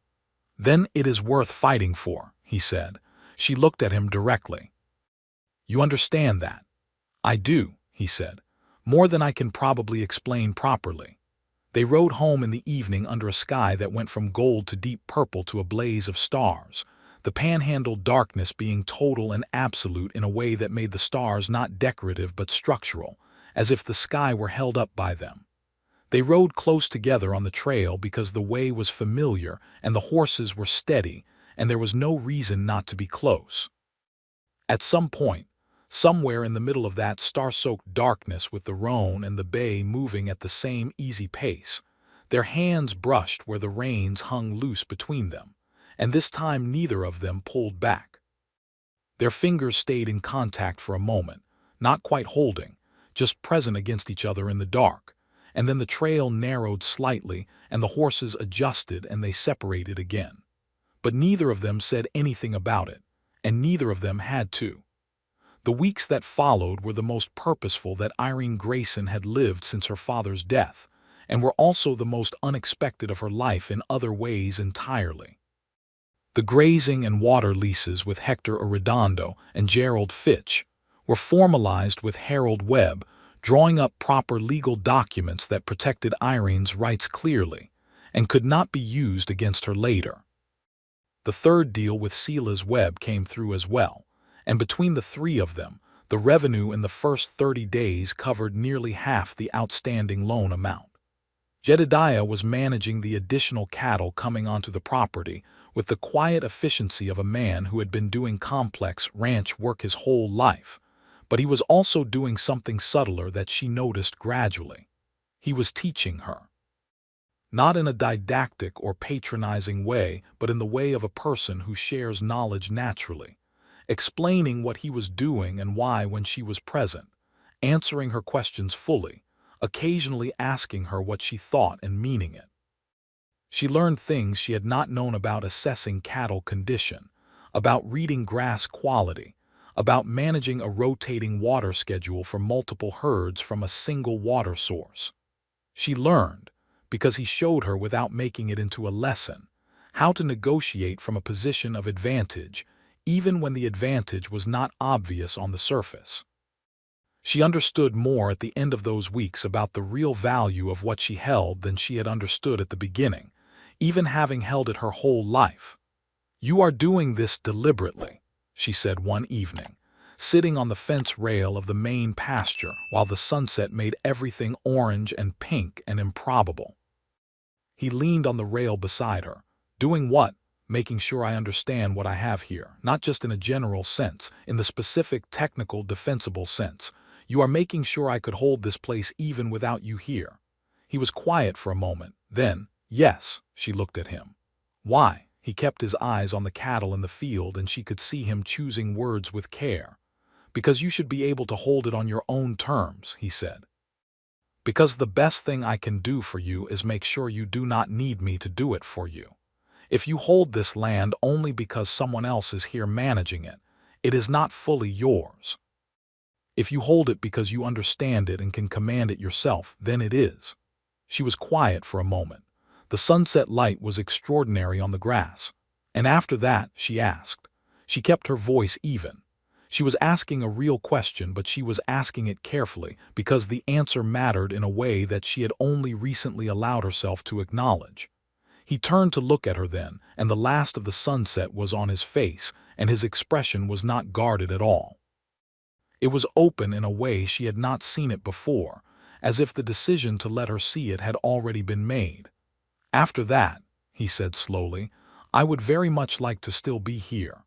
Speaker 1: "Then it is worth fighting for," he said. She looked at him directly. "You understand that?" "I do," he said, "more than I can probably explain properly." They rode home in the evening under a sky that went from gold to deep purple to a blaze of stars, the panhandle darkness being total and absolute in a way that made the stars not decorative but structural, as if the sky were held up by them. They rode close together on the trail because the way was familiar and the horses were steady, and there was no reason not to be close. At some point, somewhere in the middle of that star-soaked darkness with the Rhone and the bay moving at the same easy pace, their hands brushed where the reins hung loose between them, and this time neither of them pulled back. Their fingers stayed in contact for a moment, not quite holding, just present against each other in the dark, and then the trail narrowed slightly and the horses adjusted and they separated again. But neither of them said anything about it, and neither of them had to. The weeks that followed were the most purposeful that Irene Grayson had lived since her father's death, and were also the most unexpected of her life in other ways entirely. The grazing and water leases with Hector Arredondo and Gerald Fitch were formalized with Harold Webb, drawing up proper legal documents that protected Irene's rights clearly and could not be used against her later. The third deal with Silas Webb came through as well, and between the three of them, the revenue in the first 30 days covered nearly half the outstanding loan amount. Jedediah was managing the additional cattle coming onto the property with the quiet efficiency of a man who had been doing complex ranch work his whole life, but he was also doing something subtler that she noticed gradually. He was teaching her. Not in a didactic or patronizing way, but in the way of a person who shares knowledge naturally, explaining what he was doing and why when she was present, answering her questions fully, occasionally asking her what she thought and meaning it. She learned things she had not known about assessing cattle condition, about reading grass quality, about managing a rotating water schedule for multiple herds from a single water source. She learned, because he showed her without making it into a lesson how to negotiate from a position of advantage, even when the advantage was not obvious on the surface. She understood more at the end of those weeks about the real value of what she held than she had understood at the beginning, even having held it her whole life. "You are doing this deliberately," she said one evening, sitting on the fence rail of the main pasture while the sunset made everything orange and pink and improbable. He leaned on the rail beside her. "Doing what?" "Making sure I understand what I have here, not just in a general sense, in the specific, technical, defensible sense. You are making sure I could hold this place even without you here." He was quiet for a moment. Then, "Yes." She looked at him. "Why?" He kept his eyes on the cattle in the field, and she could see him choosing words with care. "Because you should be able to hold it on your own terms," he said. "Because the best thing I can do for you is make sure you do not need me to do it for you. If you hold this land only because someone else is here managing it, it is not fully yours. If you hold it because you understand it and can command it yourself, then it is." She was quiet for a moment. The sunset light was extraordinary on the grass. "And after that?" she asked. She kept her voice even. She was asking a real question, but she was asking it carefully because the answer mattered in a way that she had only recently allowed herself to acknowledge. He turned to look at her then, and the last of the sunset was on his face, and his expression was not guarded at all. It was open in a way she had not seen it before, as if the decision to let her see it had already been made. "After that," he said slowly, "I would very much like to still be here.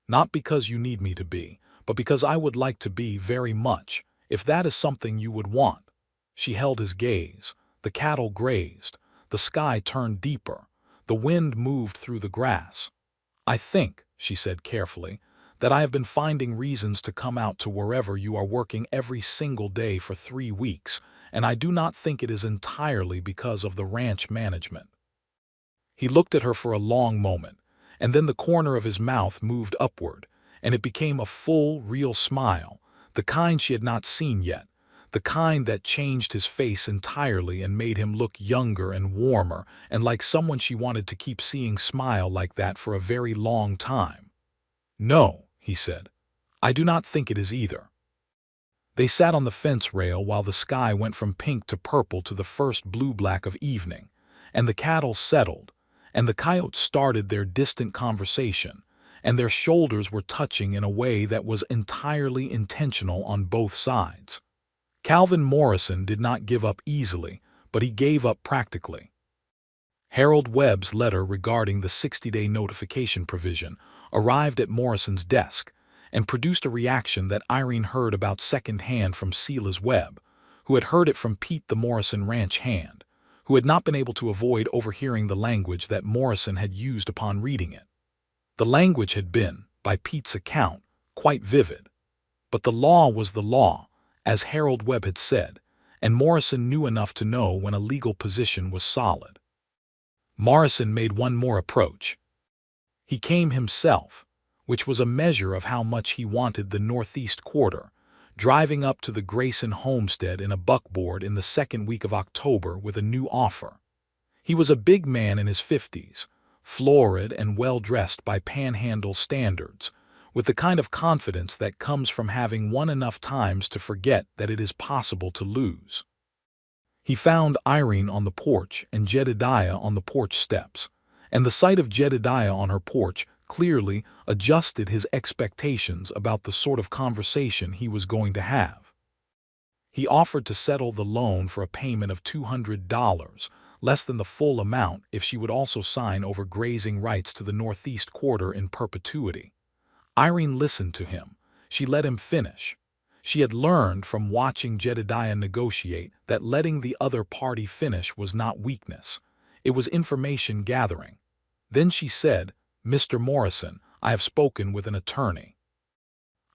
Speaker 1: Not because you need me to be, but because I would like to be very much, if that is something you would want." She held his gaze. The cattle grazed. The sky turned deeper. The wind moved through the grass. "I think," she said carefully, "that I have been finding reasons to come out to wherever you are working every single day for 3 weeks, and I do not think it is entirely because of the ranch management." He looked at her for a long moment, and then the corner of his mouth moved upward, and it became a full, real smile, the kind she had not seen yet, the kind that changed his face entirely and made him look younger and warmer and like someone she wanted to keep seeing smile like that for a very long time. "No," he said, "I do not think it is either." They sat on the fence rail while the sky went from pink to purple to the first blue-black of evening, and the cattle settled, and the coyotes started their distant conversation, and their shoulders were touching in a way that was entirely intentional on both sides. Calvin Morrison did not give up easily, but he gave up practically. Harold Webb's letter regarding the 60-day notification provision arrived at Morrison's desk and produced a reaction that Irene heard about secondhand from Silas Webb, who had heard it from Pete the Morrison ranch hand, who had not been able to avoid overhearing the language that Morrison had used upon reading it. The language had been, by Pete's account, quite vivid. But the law was the law, as Harold Webb had said, and Morrison knew enough to know when a legal position was solid. Morrison made one more approach. He came himself, which was a measure of how much he wanted the Northeast Quarter, driving up to the Grayson homestead in a buckboard in the second week of October with a new offer. He was a big man in his 50s, florid and well-dressed by Panhandle standards, with the kind of confidence that comes from having won enough times to forget that it is possible to lose. He found Irene on the porch and Jedediah on the porch steps, and the sight of Jedediah on her porch clearly adjusted his expectations about the sort of conversation he was going to have. He offered to settle the loan for a payment of $200, less than the full amount if she would also sign over grazing rights to the Northeast Quarter in perpetuity. Irene listened to him. She let him finish. She had learned from watching Jedediah negotiate that letting the other party finish was not weakness. It was information gathering. Then she said, "Mr. Morrison, I have spoken with an attorney.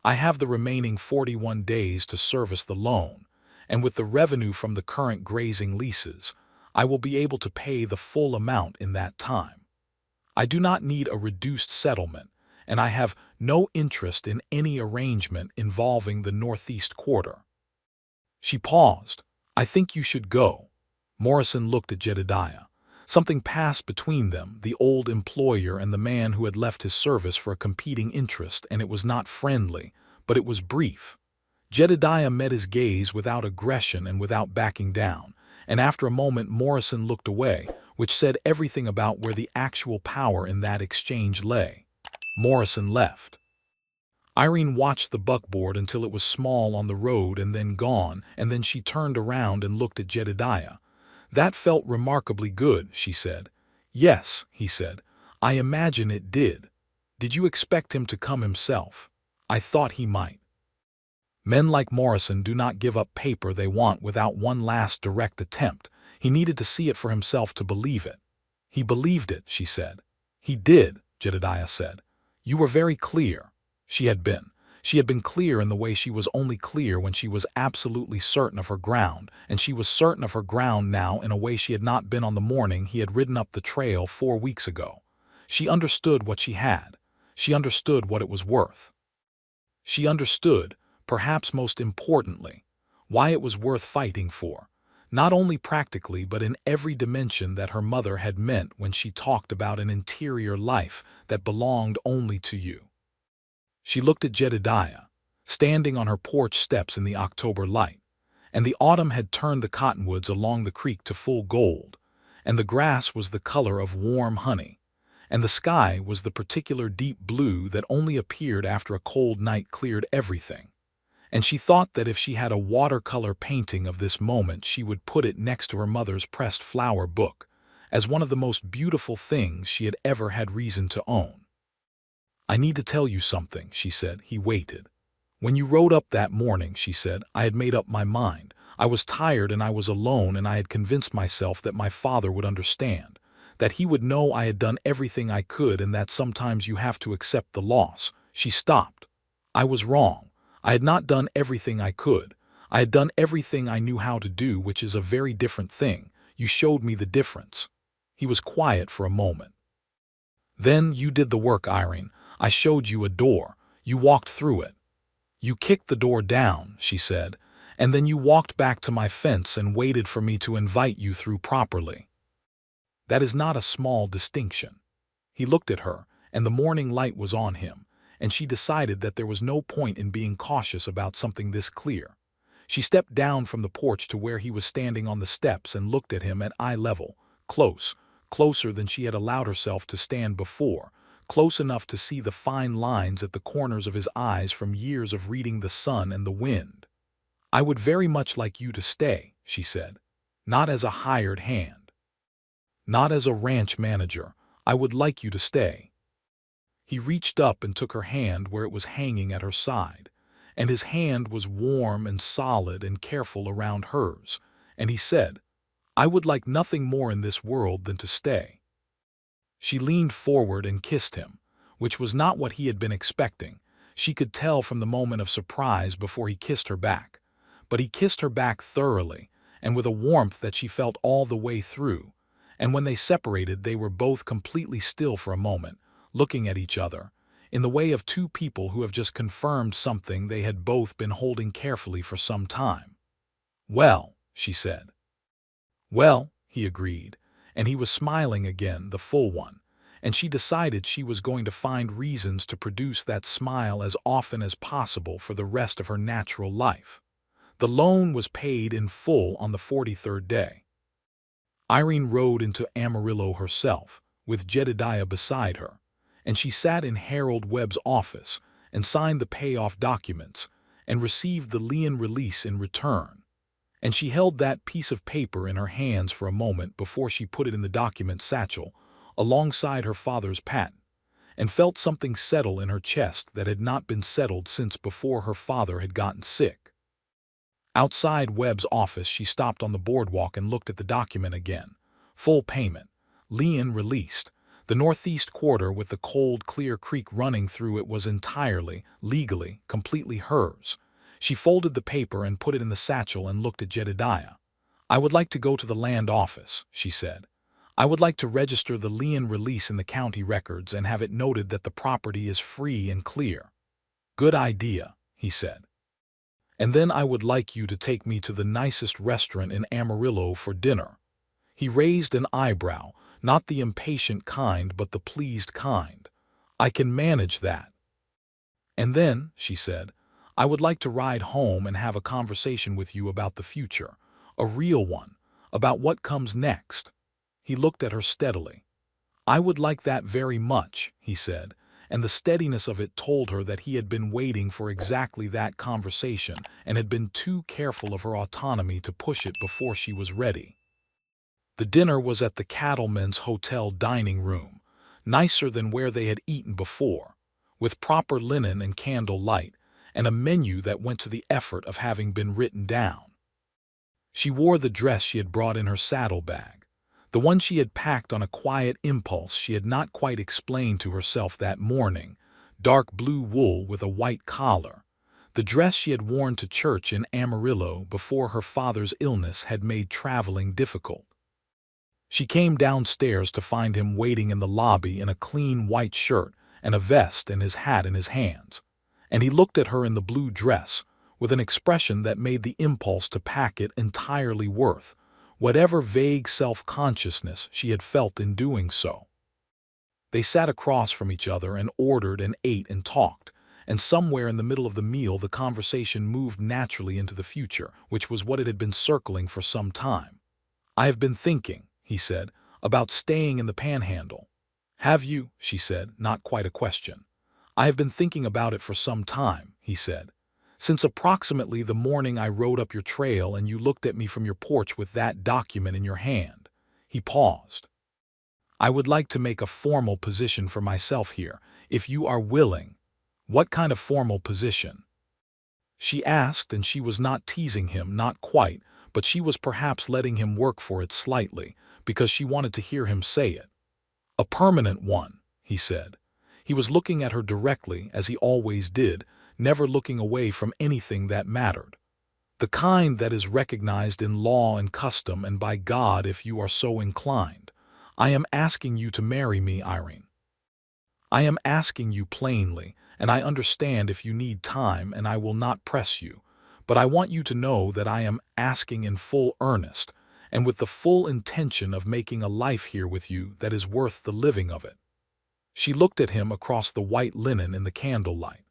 Speaker 1: I have the remaining 41 days to service the loan, and with the revenue from the current grazing leases, I will be able to pay the full amount in that time. I do not need a reduced settlement, and I have no interest in any arrangement involving the Northeast Quarter." She paused. "I think you should go." Morrison looked at Jedediah. Something passed between them, the old employer and the man who had left his service for a competing interest, and it was not friendly, but it was brief. Jedediah met his gaze without aggression and without backing down, and after a moment Morrison looked away, which said everything about where the actual power in that exchange lay. Morrison left. Irene watched the buckboard until it was small on the road and then gone, and then she turned around and looked at Jedediah. "That felt remarkably good," she said. "Yes," he said. "I imagine it did. Did you expect him to come himself?" "I thought he might." Men like Morrison do not give up paper they want without one last direct attempt. He needed to see it for himself to believe it. "He believed it," she said. "He did," Jedediah said. "You were very clear." She had been. She had been clear in the way she was only clear when she was absolutely certain of her ground, and she was certain of her ground now in a way she had not been on the morning he had ridden up the trail 4 weeks ago. She understood what she had. She understood what it was worth. She understood, perhaps most importantly, why it was worth fighting for, not only practically but in every dimension that her mother had meant when she talked about an interior life that belonged only to you. She looked at Jedediah, standing on her porch steps in the October light, and the autumn had turned the cottonwoods along the creek to full gold, and the grass was the color of warm honey, and the sky was the particular deep blue that only appeared after a cold night cleared everything. And she thought that if she had a watercolor painting of this moment she would put it next to her mother's pressed flower book, as one of the most beautiful things she had ever had reason to own. "I need to tell you something," she said. He waited. "When you rode up that morning," she said, "I had made up my mind. I was tired and I was alone, and I had convinced myself that my father would understand, that he would know I had done everything I could, and that sometimes you have to accept the loss." She stopped. "I was wrong. I had not done everything I could. I had done everything I knew how to do, which is a very different thing. You showed me the difference." He was quiet for a moment. "Then you did the work, Irene. I showed you a door. You walked through it. You kicked the door down," she said, "and then you walked back to my fence and waited for me to invite you through properly. That is not a small distinction." He looked at her, and the morning light was on him, and she decided that there was no point in being cautious about something this clear. She stepped down from the porch to where he was standing on the steps and looked at him at eye level, closer than she had allowed herself to stand before, close enough to see the fine lines at the corners of his eyes from years of reading the sun and the wind. "I would very much like you to stay," she said. "Not as a hired hand. Not as a ranch manager. I would like you to stay." He reached up and took her hand where it was hanging at her side, and his hand was warm and solid and careful around hers, and he said, "I would like nothing more in this world than to stay." She leaned forward and kissed him, which was not what he had been expecting. She could tell from the moment of surprise before he kissed her back. But he kissed her back thoroughly, and with a warmth that she felt all the way through, and when they separated they were both completely still for a moment, looking at each other, in the way of two people who have just confirmed something they had both been holding carefully for some time. "Well," she said. "Well," he agreed, and he was smiling again, the full one, and she decided she was going to find reasons to produce that smile as often as possible for the rest of her natural life. The loan was paid in full on the 43rd day. Irene rode into Amarillo herself, with Jedediah beside her, and she sat in Harold Webb's office and signed the payoff documents and received the lien release in return. And she held that piece of paper in her hands for a moment before she put it in the document satchel, alongside her father's patent, and felt something settle in her chest that had not been settled since before her father had gotten sick. Outside Webb's office she stopped on the boardwalk and looked at the document again. Full payment. Lien released. The northeast quarter with the cold, clear creek running through it was entirely, legally, completely hers. She folded the paper and put it in the satchel and looked at Jedediah. "I would like to go to the land office," she said. "I would like to register the lien release in the county records and have it noted that the property is free and clear." "Good idea," he said. "And then I would like you to take me to the nicest restaurant in Amarillo for dinner," He raised an eyebrow, not the impatient kind but the pleased kind. "I can manage that." "And then," she said, "I would like to ride home and have a conversation with you about the future, a real one, about what comes next." He looked at her steadily. "I would like that very much," he said, and the steadiness of it told her that he had been waiting for exactly that conversation and had been too careful of her autonomy to push it before she was ready. The dinner was at the Cattleman's Hotel dining room, nicer than where they had eaten before, with proper linen and candle light, and a menu that went to the effort of having been written down. She wore the dress she had brought in her saddlebag, the one she had packed on a quiet impulse she had not quite explained to herself that morning, dark blue wool with a white collar, the dress she had worn to church in Amarillo before her father's illness had made traveling difficult. She came downstairs to find him waiting in the lobby in a clean white shirt and a vest and his hat in his hands, and he looked at her in the blue dress with an expression that made the impulse to pack it entirely worth whatever vague self-consciousness she had felt in doing so. They sat across from each other and ordered and ate and talked, and somewhere in the middle of the meal the conversation moved naturally into the future, which was what it had been circling for some time. "I have been thinking," he said, "about staying in the Panhandle." "Have you?" she said, not quite a question. "I have been thinking about it for some time," he said. "Since approximately the morning I rode up your trail and you looked at me from your porch with that document in your hand." He paused. "I would like to make a formal position for myself here, if you are willing." "What kind of formal position?" she asked, and she was not teasing him, not quite, but she was perhaps letting him work for it slightly, because she wanted to hear him say it. "A permanent one," he said. He was looking at her directly, as he always did, never looking away from anything that mattered. "The kind that is recognized in law and custom and by God if you are so inclined. I am asking you to marry me, Irene. I am asking you plainly, and I understand if you need time and I will not press you, but I want you to know that I am asking in full earnest, and with the full intention of making a life here with you that is worth the living of it." She looked at him across the white linen in the candlelight.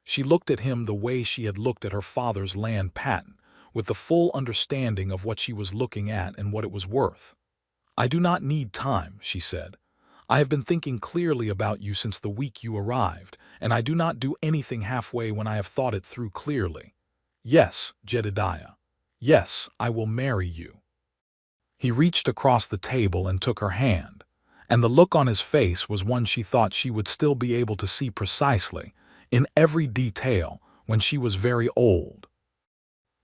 Speaker 1: She looked at him the way she had looked at her father's land patent, with the full understanding of what she was looking at and what it was worth. "I do not need time," she said. "I have been thinking clearly about you since the week you arrived, and I do not do anything halfway when I have thought it through clearly. Yes, Jedediah. Yes, I will marry you." He reached across the table and took her hand, and the look on his face was one she thought she would still be able to see precisely, in every detail, when she was very old.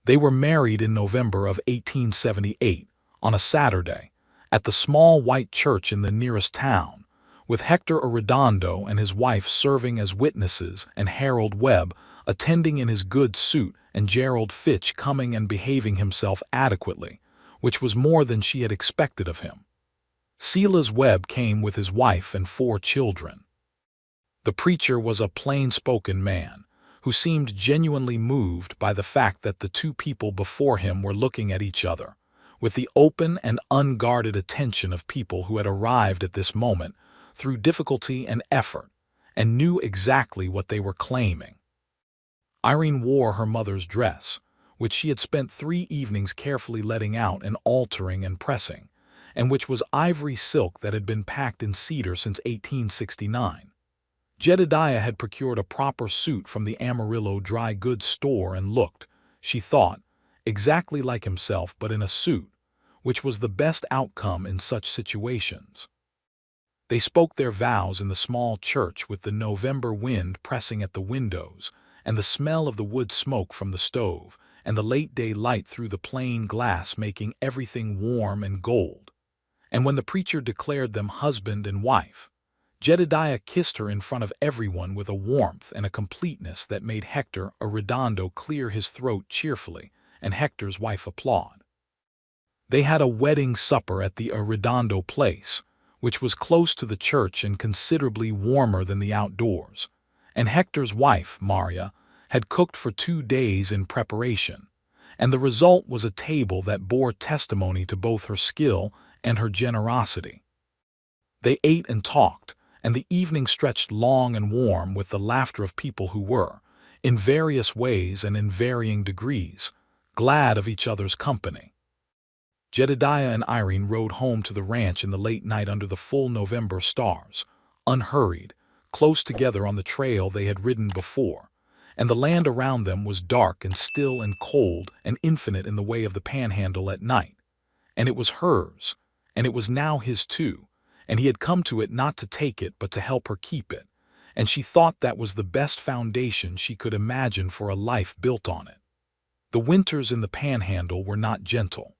Speaker 1: They were married in November of 1878, on a Saturday, at the small white church in the nearest town, with Hector Arredondo and his wife serving as witnesses and Harold Webb attending in his good suit and Gerald Fitch coming and behaving himself adequately, which was more than she had expected of him. Silas Webb came with his wife and 4 children. The preacher was a plain-spoken man, who seemed genuinely moved by the fact that the 2 people before him were looking at each other, with the open and unguarded attention of people who had arrived at this moment through difficulty and effort, and knew exactly what they were claiming. Irene wore her mother's dress, which she had spent 3 evenings carefully letting out and altering and pressing, and which was ivory silk that had been packed in cedar since 1869. Jedediah had procured a proper suit from the Amarillo dry goods store and looked, she thought, exactly like himself but in a suit, which was the best outcome in such situations. They spoke their vows in the small church with the November wind pressing at the windows, and the smell of the wood smoke from the stove, and the late-day light through the plain glass making everything warm and gold. And when the preacher declared them husband and wife, Jedediah kissed her in front of everyone with a warmth and a completeness that made Hector Arredondo clear his throat cheerfully, and Hector's wife applaud. They had a wedding supper at the Arredondo place, which was close to the church and considerably warmer than the outdoors, and Hector's wife, Maria, had cooked for 2 days in preparation, and the result was a table that bore testimony to both her skill and her generosity. They ate and talked, and the evening stretched long and warm with the laughter of people who were, in various ways and in varying degrees, glad of each other's company. Jedediah and Irene rode home to the ranch in the late night under the full November stars, unhurried, close together on the trail they had ridden before, and the land around them was dark and still and cold and infinite in the way of the panhandle at night. And it was hers, and it was now his too, and he had come to it not to take it but to help her keep it, and she thought that was the best foundation she could imagine for a life built on it. The winters in the panhandle were not gentle.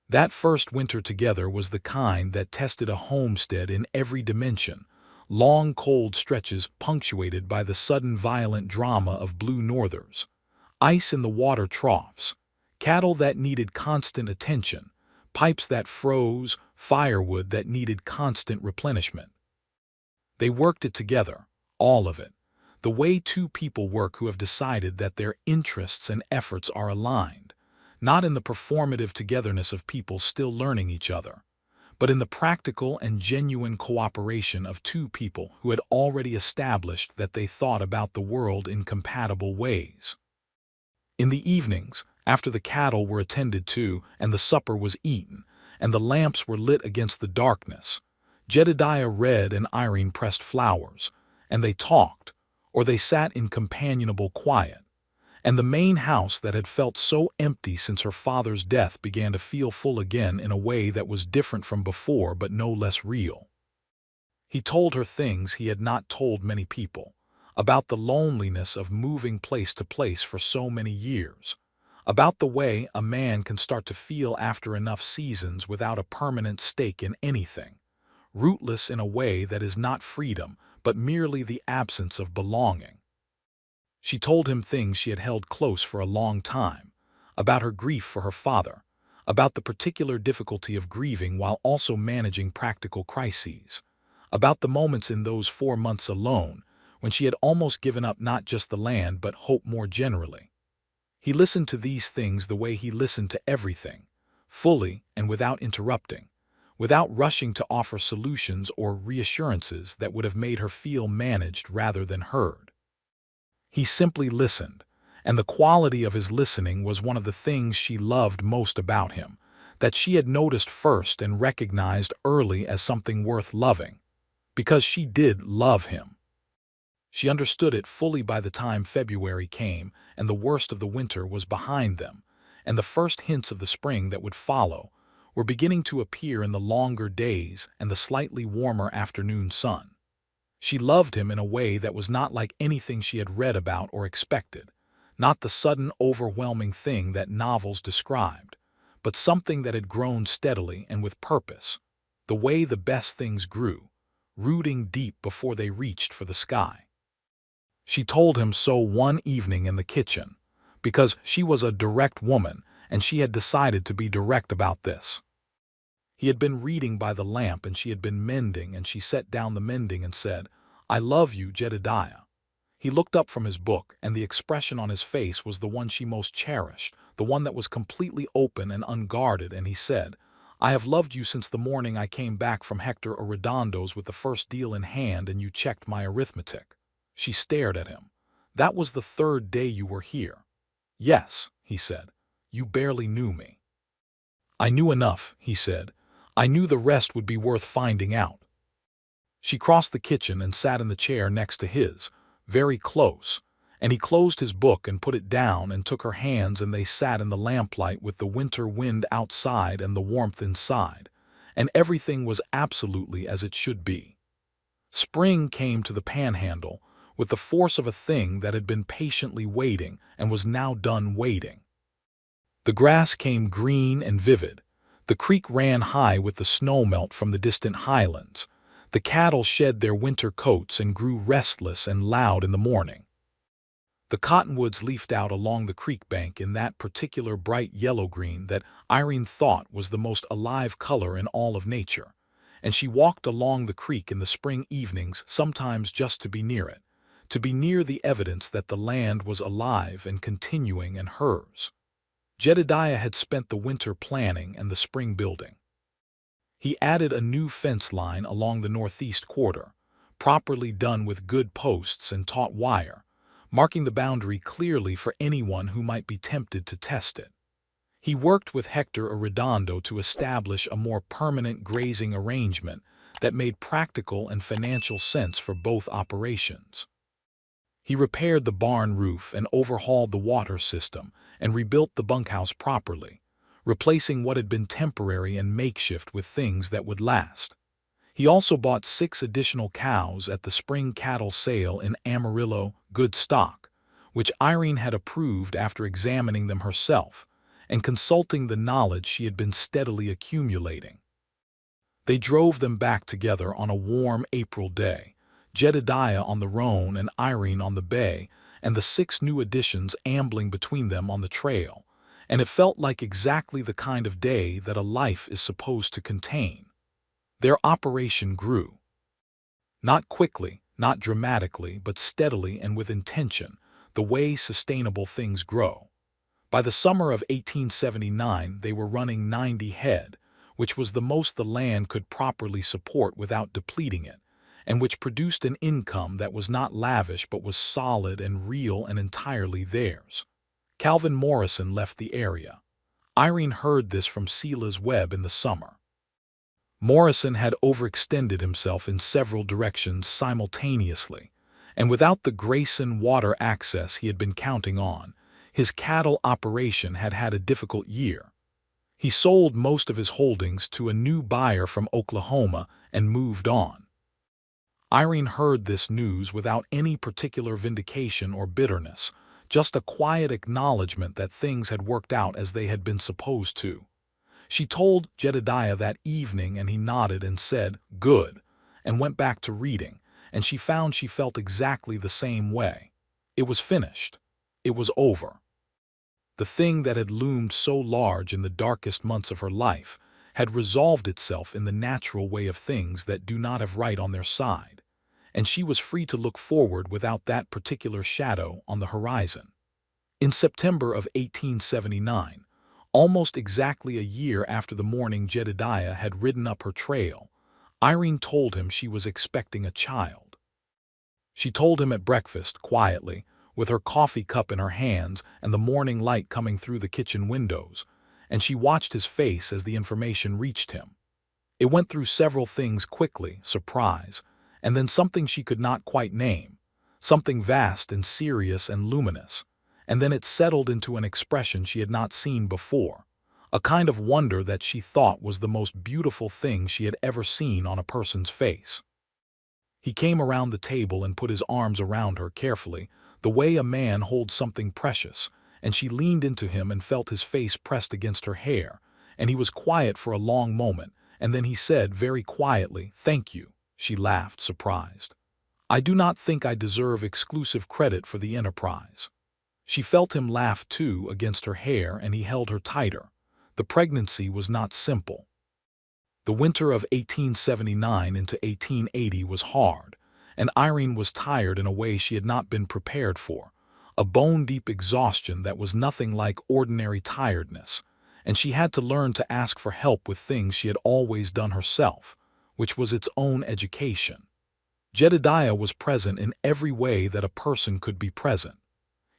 Speaker 1: That first winter together was the kind that tested a homestead in every dimension, long cold stretches punctuated by the sudden violent drama of blue northers, ice in the water troughs, cattle that needed constant attention, pipes that froze, firewood that needed constant replenishment. They worked it together, all of it, the way two people work who have decided that their interests and efforts are aligned, not in the performative togetherness of people still learning each other, but in the practical and genuine cooperation of two people who had already established that they thought about the world in compatible ways. In the evenings, after the cattle were attended to and the supper was eaten, and the lamps were lit against the darkness, Jedediah read and Irene pressed flowers, and they talked, or they sat in companionable quiet, and the main house that had felt so empty since her father's death began to feel full again in a way that was different from before but no less real. He told her things he had not told many people, about the loneliness of moving place to place for so many years, about the way a man can start to feel after enough seasons without a permanent stake in anything, rootless in a way that is not freedom but merely the absence of belonging. She told him things she had held close for a long time, about her grief for her father, about the particular difficulty of grieving while also managing practical crises, about the moments in those 4 months alone when she had almost given up not just the land but hope more generally. He listened to these things the way he listened to everything, fully and without interrupting, without rushing to offer solutions or reassurances that would have made her feel managed rather than heard. He simply listened, and the quality of his listening was one of the things she loved most about him, that she had noticed first and recognized early as something worth loving, because she did love him. She understood it fully by the time February came and the worst of the winter was behind them, and the first hints of the spring that would follow were beginning to appear in the longer days and the slightly warmer afternoon sun. She loved him in a way that was not like anything she had read about or expected, not the sudden overwhelming thing that novels described, but something that had grown steadily and with purpose, the way the best things grew, rooting deep before they reached for the sky. She told him so one evening in the kitchen, because she was a direct woman and she had decided to be direct about this. He had been reading by the lamp and she had been mending, and she set down the mending and said, "I love you, Jedediah." He looked up from his book, and the expression on his face was the one she most cherished, the one that was completely open and unguarded, and he said, "I have loved you since the morning I came back from Hector Arredondo's with the first deal in hand and you checked my arithmetic." She stared at him. "That was the 3rd day you were here." "Yes," he said. "You barely knew me." "I knew enough," he said. "I knew the rest would be worth finding out." She crossed the kitchen and sat in the chair next to his, very close, and he closed his book and put it down and took her hands, and they sat in the lamplight with the winter wind outside and the warmth inside, and everything was absolutely as it should be. Spring came to the panhandle with the force of a thing that had been patiently waiting and was now done waiting. The grass came green and vivid. The creek ran high with the snowmelt from the distant highlands. The cattle shed their winter coats and grew restless and loud in the morning. The cottonwoods leafed out along the creek bank in that particular bright yellow-green that Irene thought was the most alive color in all of nature, and she walked along the creek in the spring evenings sometimes just to be near it, to be near the evidence that the land was alive and continuing and hers. Jedediah had spent the winter planning and the spring building. He added a new fence line along the northeast quarter, properly done with good posts and taut wire, marking the boundary clearly for anyone who might be tempted to test it. He worked with Hector Arredondo to establish a more permanent grazing arrangement that made practical and financial sense for both operations. He repaired the barn roof and overhauled the water system and rebuilt the bunkhouse properly, replacing what had been temporary and makeshift with things that would last. He also bought 6 additional cows at the spring cattle sale in Amarillo, good stock, which Irene had approved after examining them herself and consulting the knowledge she had been steadily accumulating. They drove them back together on a warm April day, Jedediah on the Rhone and Irene on the bay, and the 6 new additions ambling between them on the trail, and it felt like exactly the kind of day that a life is supposed to contain. Their operation grew. Not quickly, not dramatically, but steadily and with intention, the way sustainable things grow. By the summer of 1879, they were running 90 head, which was the most the land could properly support without depleting it, and which produced an income that was not lavish but was solid and real and entirely theirs. Calvin Morrison left the area. Irene heard this from Silas Webb in the summer. Morrison had overextended himself in several directions simultaneously, and without the Grayson water access he had been counting on, his cattle operation had had a difficult year. He sold most of his holdings to a new buyer from Oklahoma and moved on. Irene heard this news without any particular vindication or bitterness, just a quiet acknowledgement that things had worked out as they had been supposed to. She told Jedediah that evening, and he nodded and said, "Good," and went back to reading, and she found she felt exactly the same way. It was finished. It was over. The thing that had loomed so large in the darkest months of her life had resolved itself in the natural way of things that do not have right on their side, and she was free to look forward without that particular shadow on the horizon. In September of 1879, almost exactly a year after the morning Jedediah had ridden up her trail, Irene told him she was expecting a child. She told him at breakfast, quietly, with her coffee cup in her hands and the morning light coming through the kitchen windows, and she watched his face as the information reached him. It went through several things quickly, surprise, and then something she could not quite name, something vast and serious and luminous, and then it settled into an expression she had not seen before, a kind of wonder that she thought was the most beautiful thing she had ever seen on a person's face. He came around the table and put his arms around her carefully, the way a man holds something precious, and she leaned into him and felt his face pressed against her hair, and he was quiet for a long moment, and then he said very quietly, "Thank you." She laughed, surprised. "I do not think I deserve exclusive credit for the enterprise." She felt him laugh too against her hair, and he held her tighter. The pregnancy was not simple. The winter of 1879 into 1880 was hard, and Irene was tired in a way she had not been prepared for, a bone-deep exhaustion that was nothing like ordinary tiredness, and she had to learn to ask for help with things she had always done herself, which was its own education. Jedediah was present in every way that a person could be present.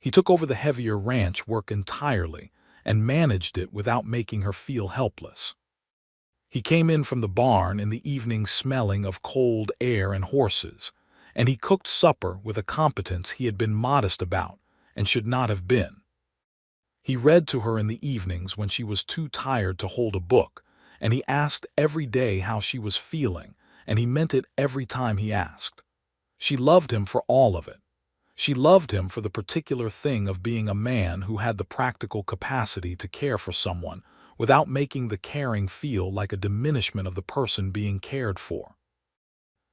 Speaker 1: He took over the heavier ranch work entirely and managed it without making her feel helpless. He came in from the barn in the evening smelling of cold air and horses, and he cooked supper with a competence he had been modest about and should not have been. He read to her in the evenings when she was too tired to hold a book, and he asked every day how she was feeling, and he meant it every time he asked. She loved him for all of it. She loved him for the particular thing of being a man who had the practical capacity to care for someone without making the caring feel like a diminishment of the person being cared for.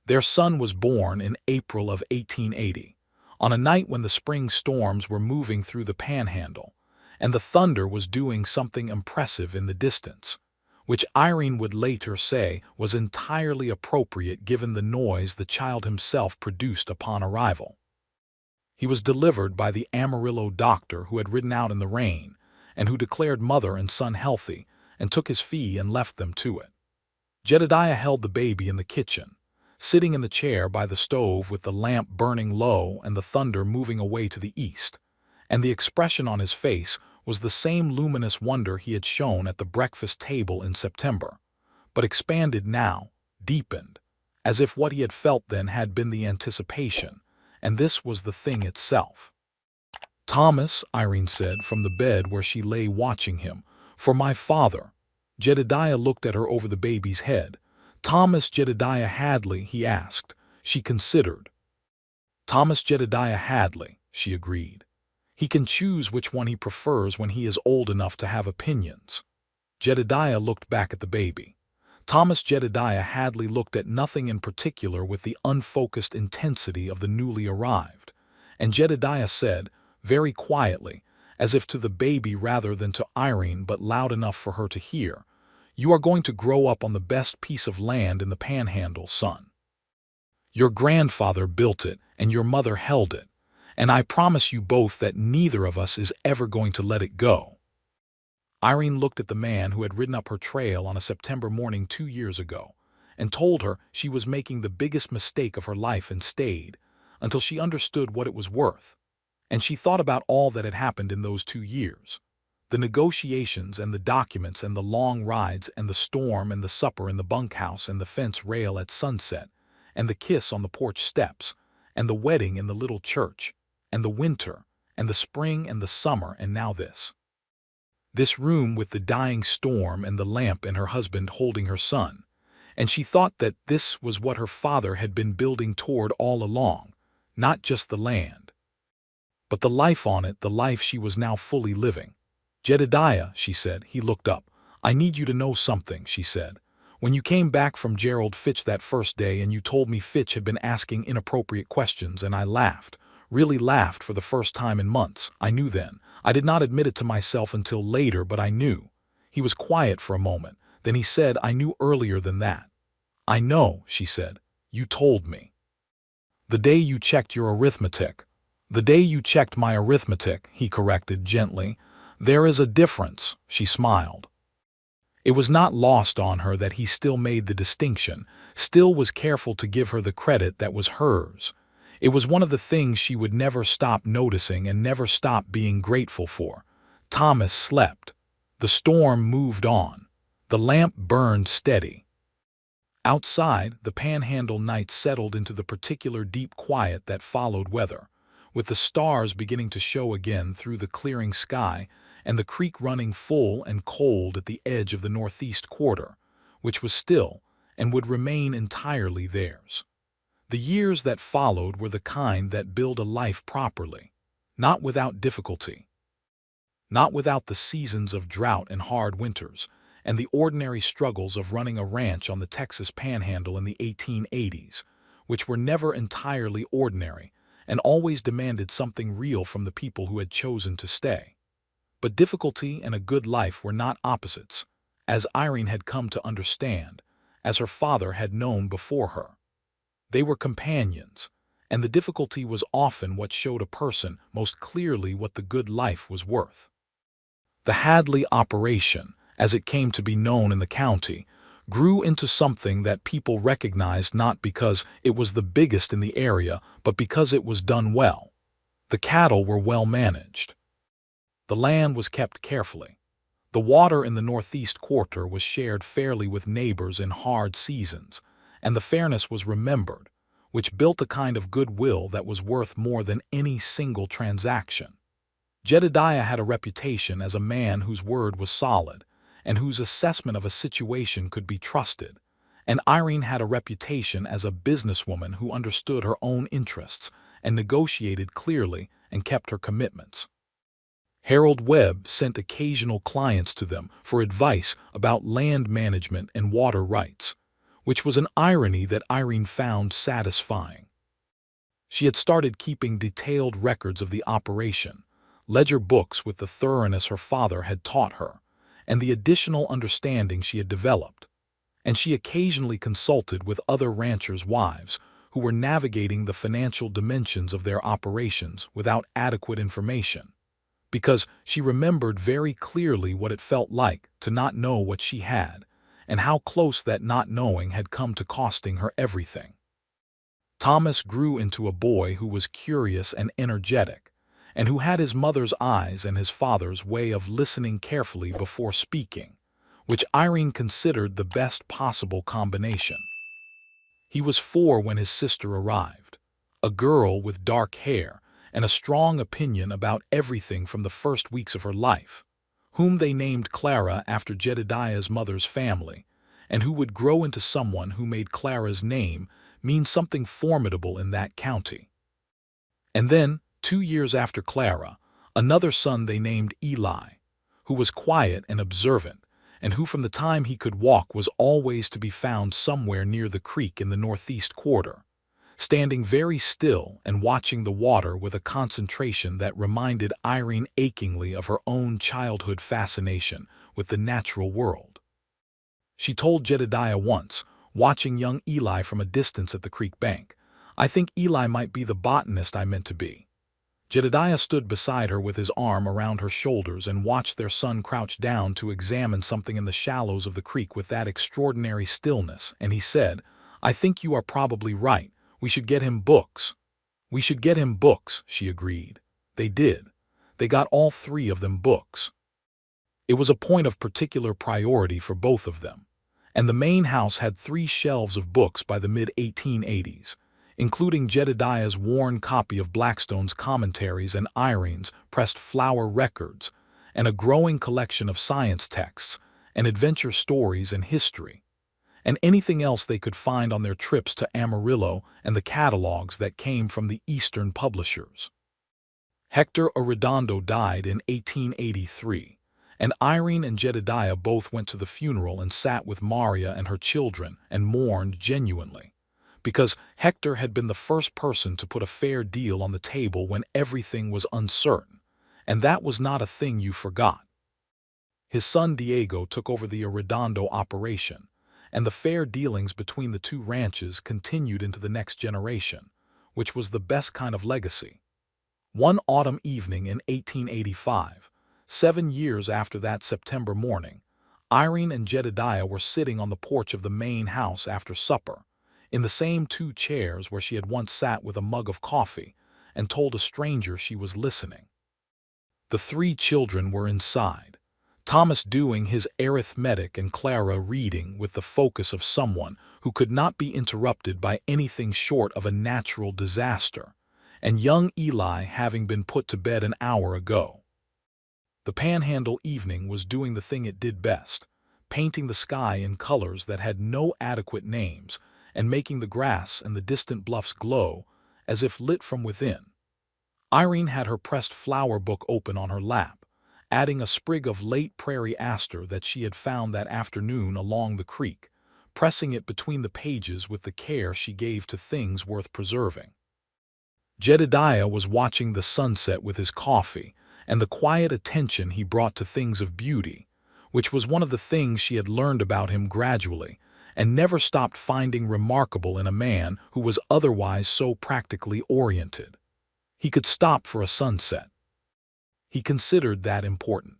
Speaker 1: Their son was born in April of 1880, on a night when the spring storms were moving through the Panhandle, and the thunder was doing something impressive in the distance, which Irene would later say was entirely appropriate given the noise the child himself produced upon arrival. He was delivered by the Amarillo doctor who had ridden out in the rain, and who declared mother and son healthy, and took his fee and left them to it. Jedediah held the baby in the kitchen, sitting in the chair by the stove with the lamp burning low and the thunder moving away to the east, and the expression on his face was the same luminous wonder he had shown at the breakfast table in September, but expanded now, deepened, as if what he had felt then had been the anticipation, and this was the thing itself. "Thomas," Irene said from the bed where she lay watching him, "for my father." Jedediah looked at her over the baby's head. "Thomas Jedediah Hadley?" he asked. She considered. "Thomas Jedediah Hadley," she agreed. "He can choose which one he prefers when he is old enough to have opinions." Jedediah looked back at the baby. Thomas Jedediah Hadley looked at nothing in particular with the unfocused intensity of the newly arrived, and Jedediah said, very quietly, as if to the baby rather than to Irene but loud enough for her to hear, "You are going to grow up on the best piece of land in the Panhandle, son. Your grandfather built it and your mother held it, and I promise you both that neither of us is ever going to let it go." Irene looked at the man who had ridden up her trail on a September morning 2 years ago, and told her she was making the biggest mistake of her life and stayed, until she understood what it was worth. And she thought about all that had happened in those 2 years. The negotiations and the documents and the long rides and the storm and the supper in the bunkhouse and the fence rail at sunset, and the kiss on the porch steps, and the wedding in the little church, and the winter, and the spring and the summer, and now this. This room with the dying storm and the lamp and her husband holding her son, and she thought that this was what her father had been building toward all along, not just the land, but the life on it, the life she was now fully living. "Jedediah," she said. He looked up. "I need you to know something," she said. "When you came back from Gerald Fitch that first day and you told me Fitch had been asking inappropriate questions and I laughed, really laughed for the first time in months, I knew then. I did not admit it to myself until later, but I knew." He was quiet for a moment. Then he said, "I knew earlier than that." "I know," she said. "You told me. The day you checked your arithmetic." "The day you checked my arithmetic," he corrected gently. "There is a difference," she smiled. It was not lost on her that he still made the distinction, still was careful to give her the credit that was hers. It was one of the things she would never stop noticing and never stop being grateful for. Thomas slept. The storm moved on. The lamp burned steady. Outside, the Panhandle night settled into the particular deep quiet that followed weather, with the stars beginning to show again through the clearing sky and the creek running full and cold at the edge of the northeast quarter, which was still and would remain entirely theirs. The years that followed were the kind that build a life properly, not without difficulty, not without the seasons of drought and hard winters, and the ordinary struggles of running a ranch on the Texas Panhandle in the 1880s, which were never entirely ordinary and always demanded something real from the people who had chosen to stay. But difficulty and a good life were not opposites, as Irene had come to understand, as her father had known before her. They were companions, and the difficulty was often what showed a person most clearly what the good life was worth. The Hadley operation, as it came to be known in the county, grew into something that people recognized not because it was the biggest in the area, but because it was done well. The cattle were well managed. The land was kept carefully. The water in the northeast quarter was shared fairly with neighbors in hard seasons, and the fairness was remembered, which built a kind of goodwill that was worth more than any single transaction. Jedediah had a reputation as a man whose word was solid, and whose assessment of a situation could be trusted, and Irene had a reputation as a businesswoman who understood her own interests and negotiated clearly and kept her commitments. Harold Webb sent occasional clients to them for advice about land management and water rights, which was an irony that Irene found satisfying. She had started keeping detailed records of the operation, ledger books with the thoroughness her father had taught her, and the additional understanding she had developed, and she occasionally consulted with other ranchers' wives who were navigating the financial dimensions of their operations without adequate information. because she remembered very clearly what it felt like to not know what she had, and how close that not knowing had come to costing her everything. Thomas grew into a boy who was curious and energetic, and who had his mother's eyes and his father's way of listening carefully before speaking, which Irene considered the best possible combination. He was 4 when his sister arrived, a girl with dark hair and a strong opinion about everything from the first weeks of her life, whom they named Clara after Jedediah's mother's family, and who would grow into someone who made Clara's name mean something formidable in that county. And then, 2 years after Clara, another son they named Eli, who was quiet and observant, and who from the time he could walk was always to be found somewhere near the creek in the northeast quarter, standing very still and watching the water with a concentration that reminded Irene achingly of her own childhood fascination with the natural world. She told Jedediah once, watching young Eli from a distance at the creek bank, "I think Eli might be the botanist I meant to be." Jedediah stood beside her with his arm around her shoulders and watched their son crouch down to examine something in the shallows of the creek with that extraordinary stillness, and he said, "I think you are probably right. We should get him books." "We should get him books," she agreed. They did. They got all 3 of them books. It was a point of particular priority for both of them, and the main house had 3 shelves of books by the mid-1880s, including Jedediah's worn copy of Blackstone's commentaries and Irene's pressed flower records, and a growing collection of science texts and adventure stories and history, and anything else they could find on their trips to Amarillo and the catalogs that came from the Eastern publishers. Hector Arredondo died in 1883, and Irene and Jedediah both went to the funeral and sat with Maria and her children and mourned genuinely, because Hector had been the first person to put a fair deal on the table when everything was uncertain, and that was not a thing you forgot. His son Diego took over the Arredondo operation, and the fair dealings between the 2 ranches continued into the next generation, which was the best kind of legacy. One autumn evening in 1885, 7 years after that September morning, Irene and Jedediah were sitting on the porch of the main house after supper, in the same 2 chairs where she had once sat with a mug of coffee and told a stranger she was listening. The 3 children were inside, Thomas doing his arithmetic and Clara reading with the focus of someone who could not be interrupted by anything short of a natural disaster, and young Eli having been put to bed an hour ago. The Panhandle evening was doing the thing it did best, painting the sky in colors that had no adequate names, and making the grass and the distant bluffs glow as if lit from within. Irene had her pressed flower book open on her lap, adding a sprig of late prairie aster that she had found that afternoon along the creek, pressing it between the pages with the care she gave to things worth preserving. Jedediah was watching the sunset with his coffee and the quiet attention he brought to things of beauty, which was one of the things she had learned about him gradually and never stopped finding remarkable in a man who was otherwise so practically oriented. He could stop for a sunset. He considered that important.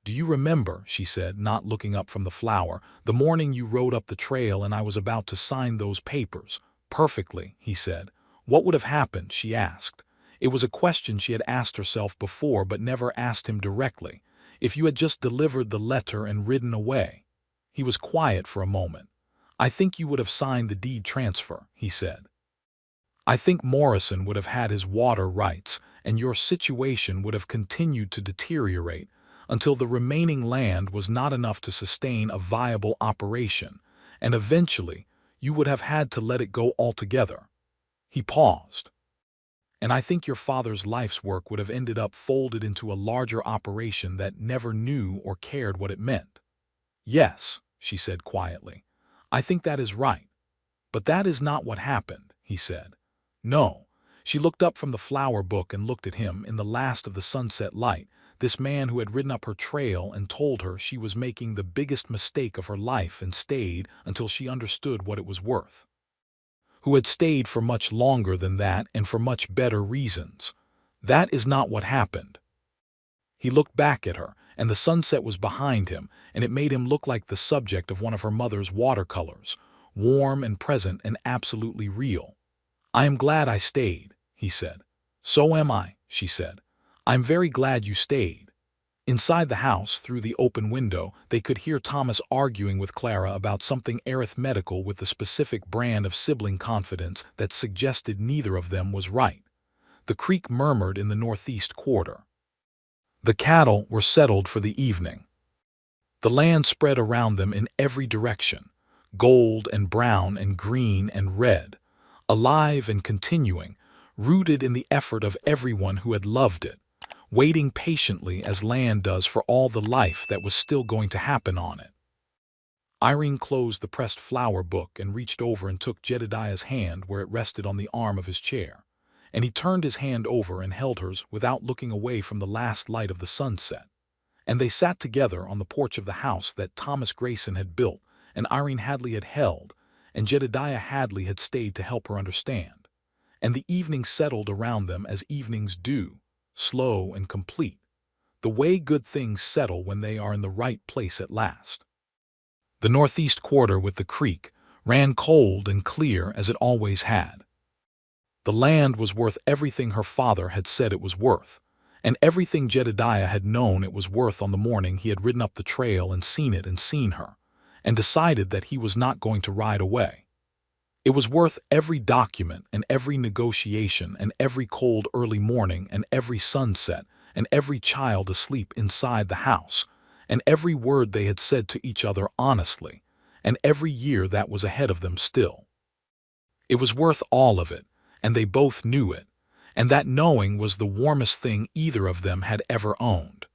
Speaker 1: "Do you remember," she said, not looking up from the flower, "the morning you rode up the trail and I was about to sign those papers?" "Perfectly," he said. "What would have happened?" she asked. It was a question she had asked herself before but never asked him directly. "If you had just delivered the letter and ridden away?" He was quiet for a moment. "I think you would have signed the deed transfer," he said. "I think Morrison would have had his water rights, and your situation would have continued to deteriorate until the remaining land was not enough to sustain a viable operation, and eventually you would have had to let it go altogether." He paused. "And I think your father's life's work would have ended up folded into a larger operation that never knew or cared what it meant." "Yes," she said quietly, "I think that is right. But that is not what happened," he said. "No." She looked up from the flower book and looked at him in the last of the sunset light, this man who had ridden up her trail and told her she was making the biggest mistake of her life and stayed until she understood what it was worth. Who had stayed for much longer than that and for much better reasons. "That is not what happened." He looked back at her, and the sunset was behind him, and it made him look like the subject of one of her mother's watercolors, warm and present and absolutely real. "I am glad I stayed," he said. "So am I," she said. "I'm very glad you stayed." Inside the house, through the open window, they could hear Thomas arguing with Clara about something arithmetical with the specific brand of sibling confidence that suggested neither of them was right. The creek murmured in the northeast quarter. The cattle were settled for the evening. The land spread around them in every direction, gold and brown and green and red, alive and continuing, rooted in the effort of everyone who had loved it, waiting patiently as land does for all the life that was still going to happen on it. Irene closed the pressed flower book and reached over and took Jedediah's hand where it rested on the arm of his chair, and he turned his hand over and held hers without looking away from the last light of the sunset. And they sat together on the porch of the house that Thomas Grayson had built and Irene Hadley had held, and Jedediah Hadley had stayed to help her understand. And the evening settled around them as evenings do, slow and complete, the way good things settle when they are in the right place at last. The northeast quarter with the creek ran cold and clear as it always had. The land was worth everything her father had said it was worth, and everything Jedediah had known it was worth on the morning he had ridden up the trail and seen it and seen her, and decided that he was not going to ride away. It was worth every document and every negotiation and every cold early morning and every sunset and every child asleep inside the house and every word they had said to each other honestly and every year that was ahead of them still. It was worth all of it, and they both knew it, and that knowing was the warmest thing either of them had ever owned.